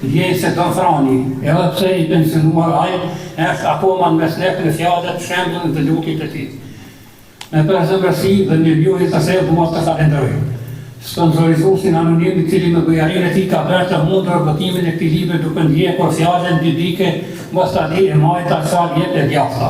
ndjej se Damfrani, edhe pse i pensionuar ai, është akoma në meslek në fjalët shembullin të lutjet të tij. Me përzemërsi dhe mirëvjohje të saj dua të falenderoj sponsorizuesin anonim i cili me bujarinë e tij ka bërë të mundur botimin e këtij libri duke ndjekur fjalën bibike mos ta di e majta sa jetë e djatha.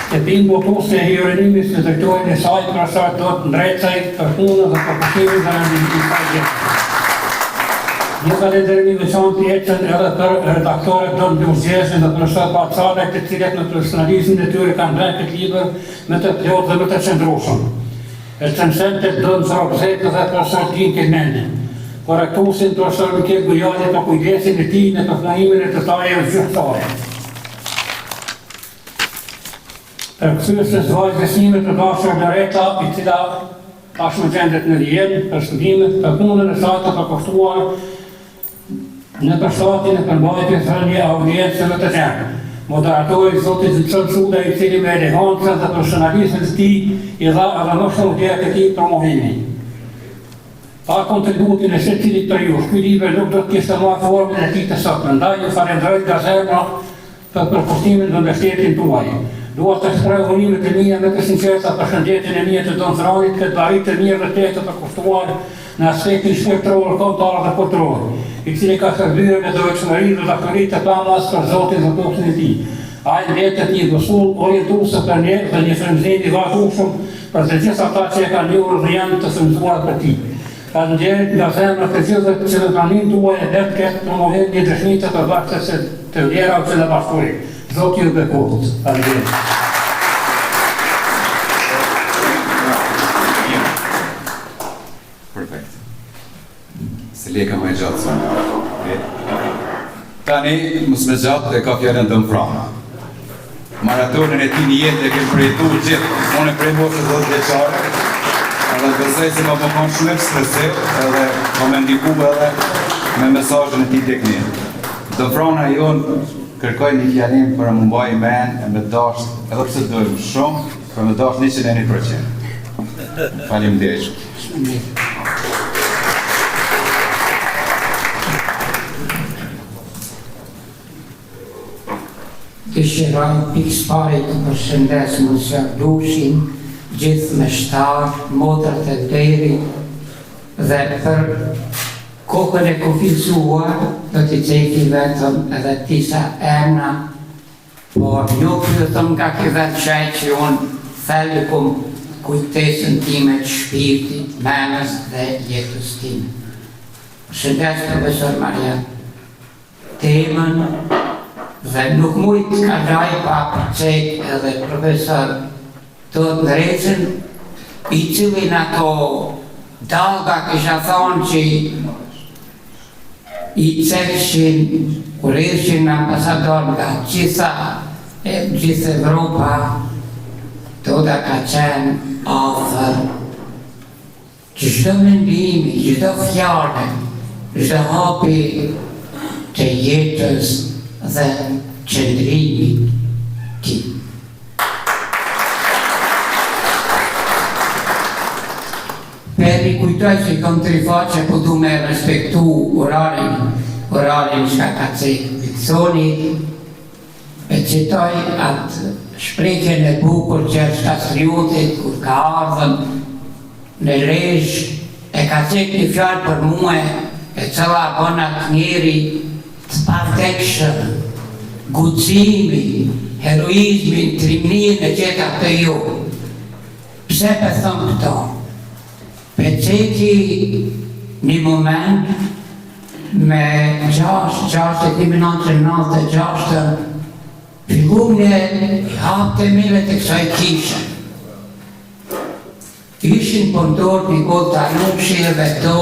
Të bimbo puse e hieronimis në drejtojnë e saj për sa do të ndrecaj për punën dhe përkushimin dhe rëndimit të jetë. Një falenderimi veçantë jetën edhe për redaktorët Don Bjurgjezin dhe profesor Bacale, të cilët në profesionalizmin e tyre kanë bërë këtë libër me të plotë dhe me të qëndrueshëm. Recensentët Don Zrobzetë dhe profesor Din Kelmenin, korrektuesin profesor Mikel Gujani për kujdesin e tij në përflahimin e të tajeve zyrtare. Kthyeses vajzë besimit të dashur Loreta, i cila tashmë gjendet në Lijen për studimet, për punën e saj të përkushtuar në përshtatjen e përmbajtjes së një audiencëve të gjerë. Moderatori Zotit Zilçon Shuda, i cili me elegancën dhe profesionalizmin e tij i dha avanosën e këtij promovimi. Pa kontributin e secilit për ju, ky libër nuk do të kishte më formën e tij të sotme. Ndaj ju falenderoj nga zemra për përkushtimin dhe mbështetjen tuaj. Dua të shpreh vënimet e mia me të sinqerta për shëndetin e mirë të Don Franit, këtë barrit të mirë vërtet të përkushtuar në aspektin shpirtëror, kombëtar dhe kulturor, i cili ka shërbyer me devotshmëri dhe dashuri të pamas për Zotin dhe populin e tij. Ai mbetet një busull orientuese për ne dhe një frymëzim i vazhdueshëm për të gjithë ata që e kanë njohur dhe janë të frymëzuar për ti. Faleminderit nga zemra të gjithëve që në pranin tuaj e letë këtë promovim një dëshmi të përbashkëse të vlera ose në bashkëri. Zoti ju bekohet. Faleminderit. Perfekt. Se leka më e gjatë së. Tani, mos me gjatë e ka fjallën Don Frana. Maratonin e ti një jetë e kemë përjetu gjithë, unë e prej moshë 10 vjeçare, edhe besoj se më përkon shumë e stresit, edhe më me ndiku edhe me mesazhin e ti teknik. Don Frana jonë kërkoj një fjallim për më mbaj men e me dasht, edhe pse dojmë shumë, për me dasht 101%. Faleminderit. Dëshiroj pikës pare të përshëndes Mosher Dushin, gjithë me shtarë, motrat e deri, dhe për kokën e kufizuar, do t'i ceki vetëm edhe tisa emna, por nuk do thëm nga ki vetë qaj që unë thellë kum kujtesën time të shpirtit, menës dhe jetës time. Shëndes profesor Marian, temën dhe nuk mujt ka gjaj pa përcek edhe profesor të ndrecën, i cilin ato dalga kisha thonë që i cekshin, kur ishin ambasador nga gjithë Evropa, do da ka qenë afër që çdo mendimi, çdo fjallë, çdo hapi të jetës dhe qëndrimi ti. Per i kujtoj që i kom 3 faqe, po du me respektu orarin shka ka cekë Pizzoni, e citoj atë shprehjen e bukur që është Kastriutit, kur ka ardhën në Lezhë, e ka cekë një fjallë për mua, e cila bën atë njeri të pavdekshëm, guximin, heroizmin, trimnin e gjeta të ju. Pse për thëmë këto? Për ceki një moment me 6-1996 fillum në hapë të mire të kësaj kishe. Ishin pëndor një godë të anushi dhe do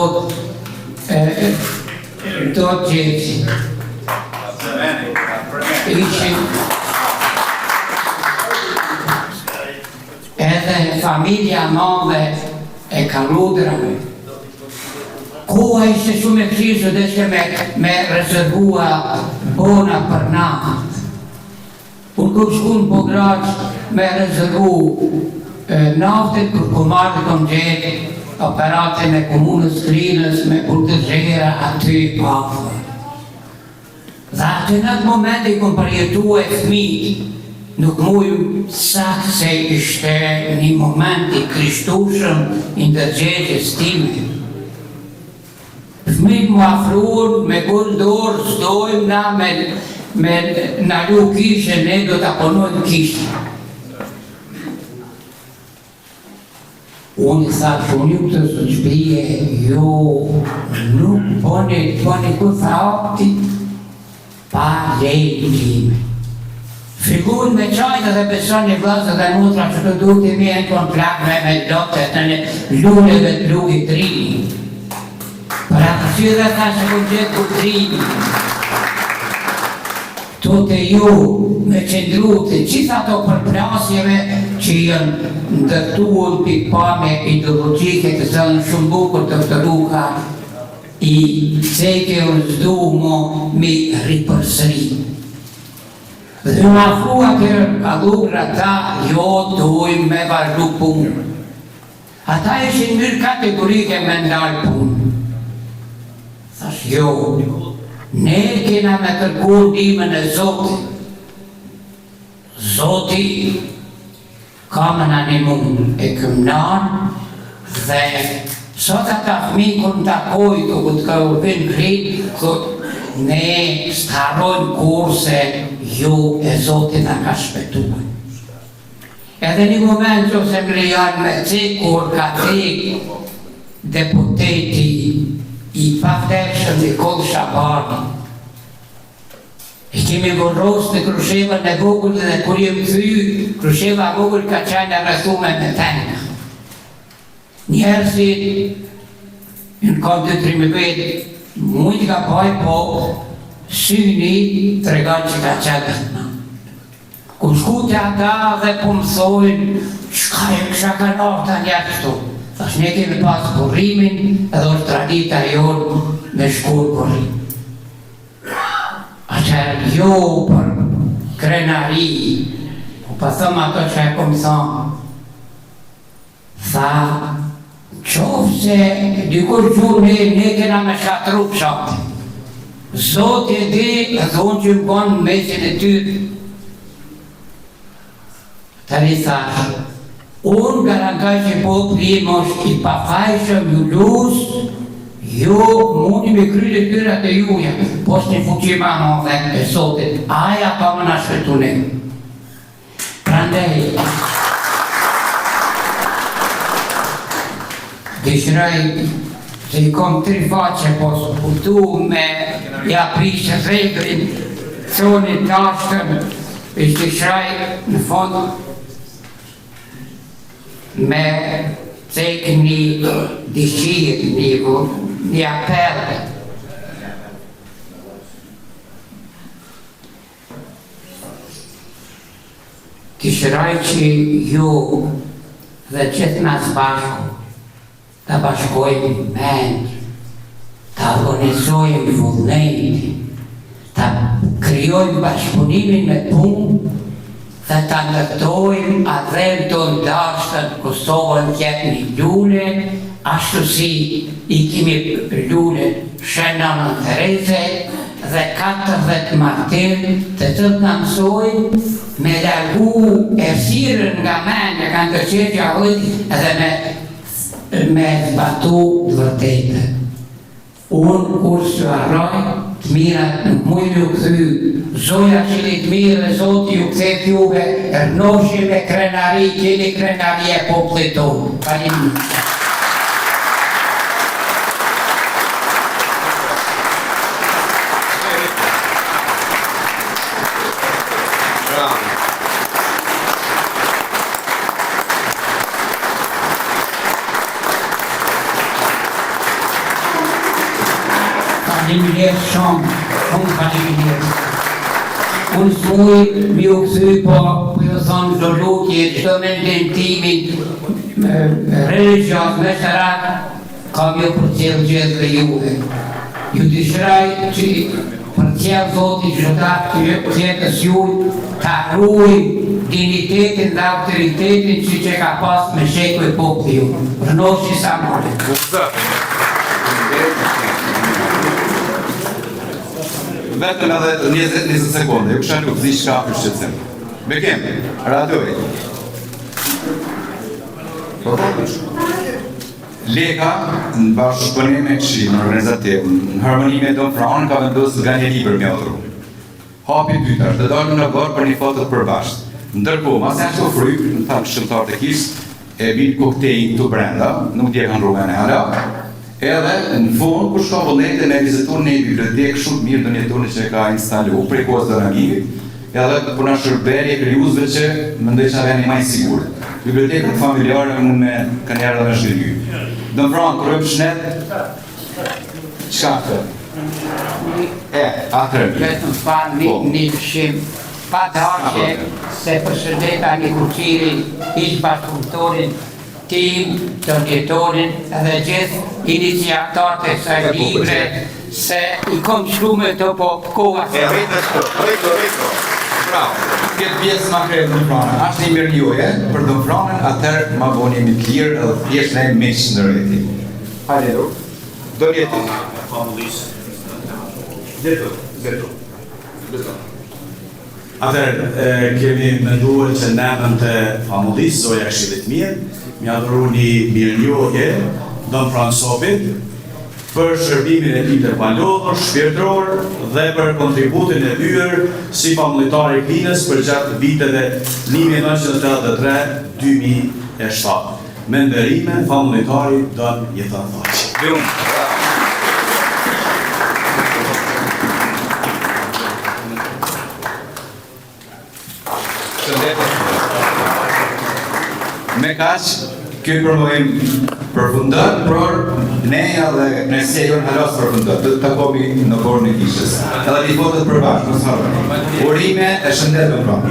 të gjeci. Ishin edhe familja madhe e Kaludrave. Koha ishte shumë e krizë dhe që me rezervua bona për natë. Unë kur shku në Pograq me rezervu natët, kur kumarë kom gjetë operatën e komunës Krinës me Kurtëzhera aty pafër. Dhe atë në atë moment i kom përjetu e fëmijë, nuk mujë sakë se ishte një moment i krishtushëm i ndërgjegjes time. Fëmijët mu afruar me gullë dorë, zdojmë na me nalu kishe, ne do të punojmë kishe. Unë i thash, unë ju këtë së qbije, jo, nuk poni kur fraptit, pa lejtë time. Figurin me qajtë dhe beson një vlasë dhe mutra që të duke të mjenë kon plakme me lotet në lune dhe të lugi trini. Për atë që dhe ta që ku gjithë ku trini. këto të ju me qëndru të gjitha ato përplasjeve që janë ndërtuar pikpame ideologjike të zënë shumë bukur të Luka i ceke unë zdu mo mi ripërsëri. Dhe më afrua kërë kalura ta, jo dojmë me vazhdu punë. Ata ishin mirë kategorike me ndalë punë. Thash jo, ne kena me kërku ndihmën e Zotit. Zoti ka më në një mund e këmnan dhe sot ata fëmijë kur në takoj të këtë ka urpin kritë, thot ne starojnë kur se ju e Zotit në ka shpëtuar. Edhe një moment që se më janë me cikë kur ka cikë deputeti i pafdekshëm Nikol Shabani. I kemi vorros në Krusheva në vogël dhe kur jem thy, Krusheva vogël ka qenë rrethume me tenga. Njerëzit në kam 2-3 vetë, mujtë ka paj po syni të regan që ka qenë. Ku shku të ata dhe po më thojnë, qka e kësha ka nafta njerë këtu. Thash ne kemi pas burrimin edhe është tradita jonë me shkur burrim. Atëherë jo për krenari, po pa thëmë ato që e kom thëmë, tha, qofë se dikur gjurë ne kena me shatru pshatë. Zotë e di dhe unë që më konë në mesin e ty. Tani thashë, unë garantoj që populli im është i pafajshëm ju lusë, ju mundi me kryet e tyrat e juja, post një fuqi ma në dhe e Zotit, aja ka më në shpetu ne. Prandaj, dëshiroj se i kom 3 faqe posë putu me ja prishë zedrin, thoni tashtën, i dëshiroj në fond me cek një dëshirë, një apel. Dëshiroj që ju dhe gjithë nas bashku të bashkojmë mend, të organizojmë vullnetin, të krijojmë bashkëpunimin me punë, dhe të ndërtojmë adhem të ndashtën Kosovën tjetë një lune, ashtu si i kemi lune Shena në Tereze dhe 40 martir të të mësojnë me largu errësirën nga mendja kanë të qeqja hëjt edhe me zbatu të vërtetë. Unë kur së arroj të mirat në mujnë ju këthy, zoja që li të mirë dhe Zoti ju këthet juve, rnoshi me krenari, kjeni krenari e popullit tonë. Faleminderit. Faleminderit shumë, shumë faleminderit. Unë s'muj mi u këthy, po ju thonë Zolukje, qdo me ndentimin religios me shërat, kam ju për cilë gjithë dhe juve. Ju dëshiraj që për cilë Zoti Zhotat që jetës juj të arruj dignitetin dhe autoritetin që ka pas me sheku e populli ju. Rënoshi sa mole. Vetëm edhe 20 sekonde, ju kësha nuk zi shka për shqetësim. Bekem, radoj. Leka në bashkëpunime këshim organizativ, në harmoni me Don Fraun ka vendosë nga një liber me otru. Hapi dyta, dhe dalë në vërë për një fotët përbashkët. Ndërko, mas e shto frykë, në thamë shëmëtar të kishë, e vinë koktejnë të brenda, nuk dje kanë rrugën e hala, edhe në fund, kur shka vëllete me vizitur një bibliotekë shumë mirë do njëtoni që ka instalu prej kohës dhe rangimit, edhe për në shërberi e kriuzve që më ndoj që aveni majnë sigurë. Bibliotekën familjare mund me kanë jarë dhe me shkënjy. Dëmë vranë, kërëm shnet, qka të? Atëherë. Vetëm falni një lëshim pa dashje se përshëndeta një kuqiri, ish bashkëpunëtorin tim, të njetorin edhe gjithë iniciatorët e kësaj libre se I kom shlume të po koha se. Rejto. Bravo. Këtë pjesë ma krejtë Domfrana. Ashtë një mirë joje për Domfranën, atëherë ma boni mi të lirë edhe thjesht ne miqë në rreti. Hajde do. Do jeti. Atëherë, kemi menduar që nëmën të famullisë, zoja Këshillit Mirë, mi adhuru një mirënjohje Domfran Sopit për shërbimin e tij të palodhur, shpirtëror dhe për kontributin e tyr si famullitar I Klinës për gjatë viteve 1983-2007. Me nderime, famulitari Don Jeton Thaçi. Me kaq, ky provojim përfundon, por neja dhe nëse jo në halos përfundon, do të takomi në borën e kishës. Edhe I votet përbashkë, mos harroni. Urime e shëndet Domfran.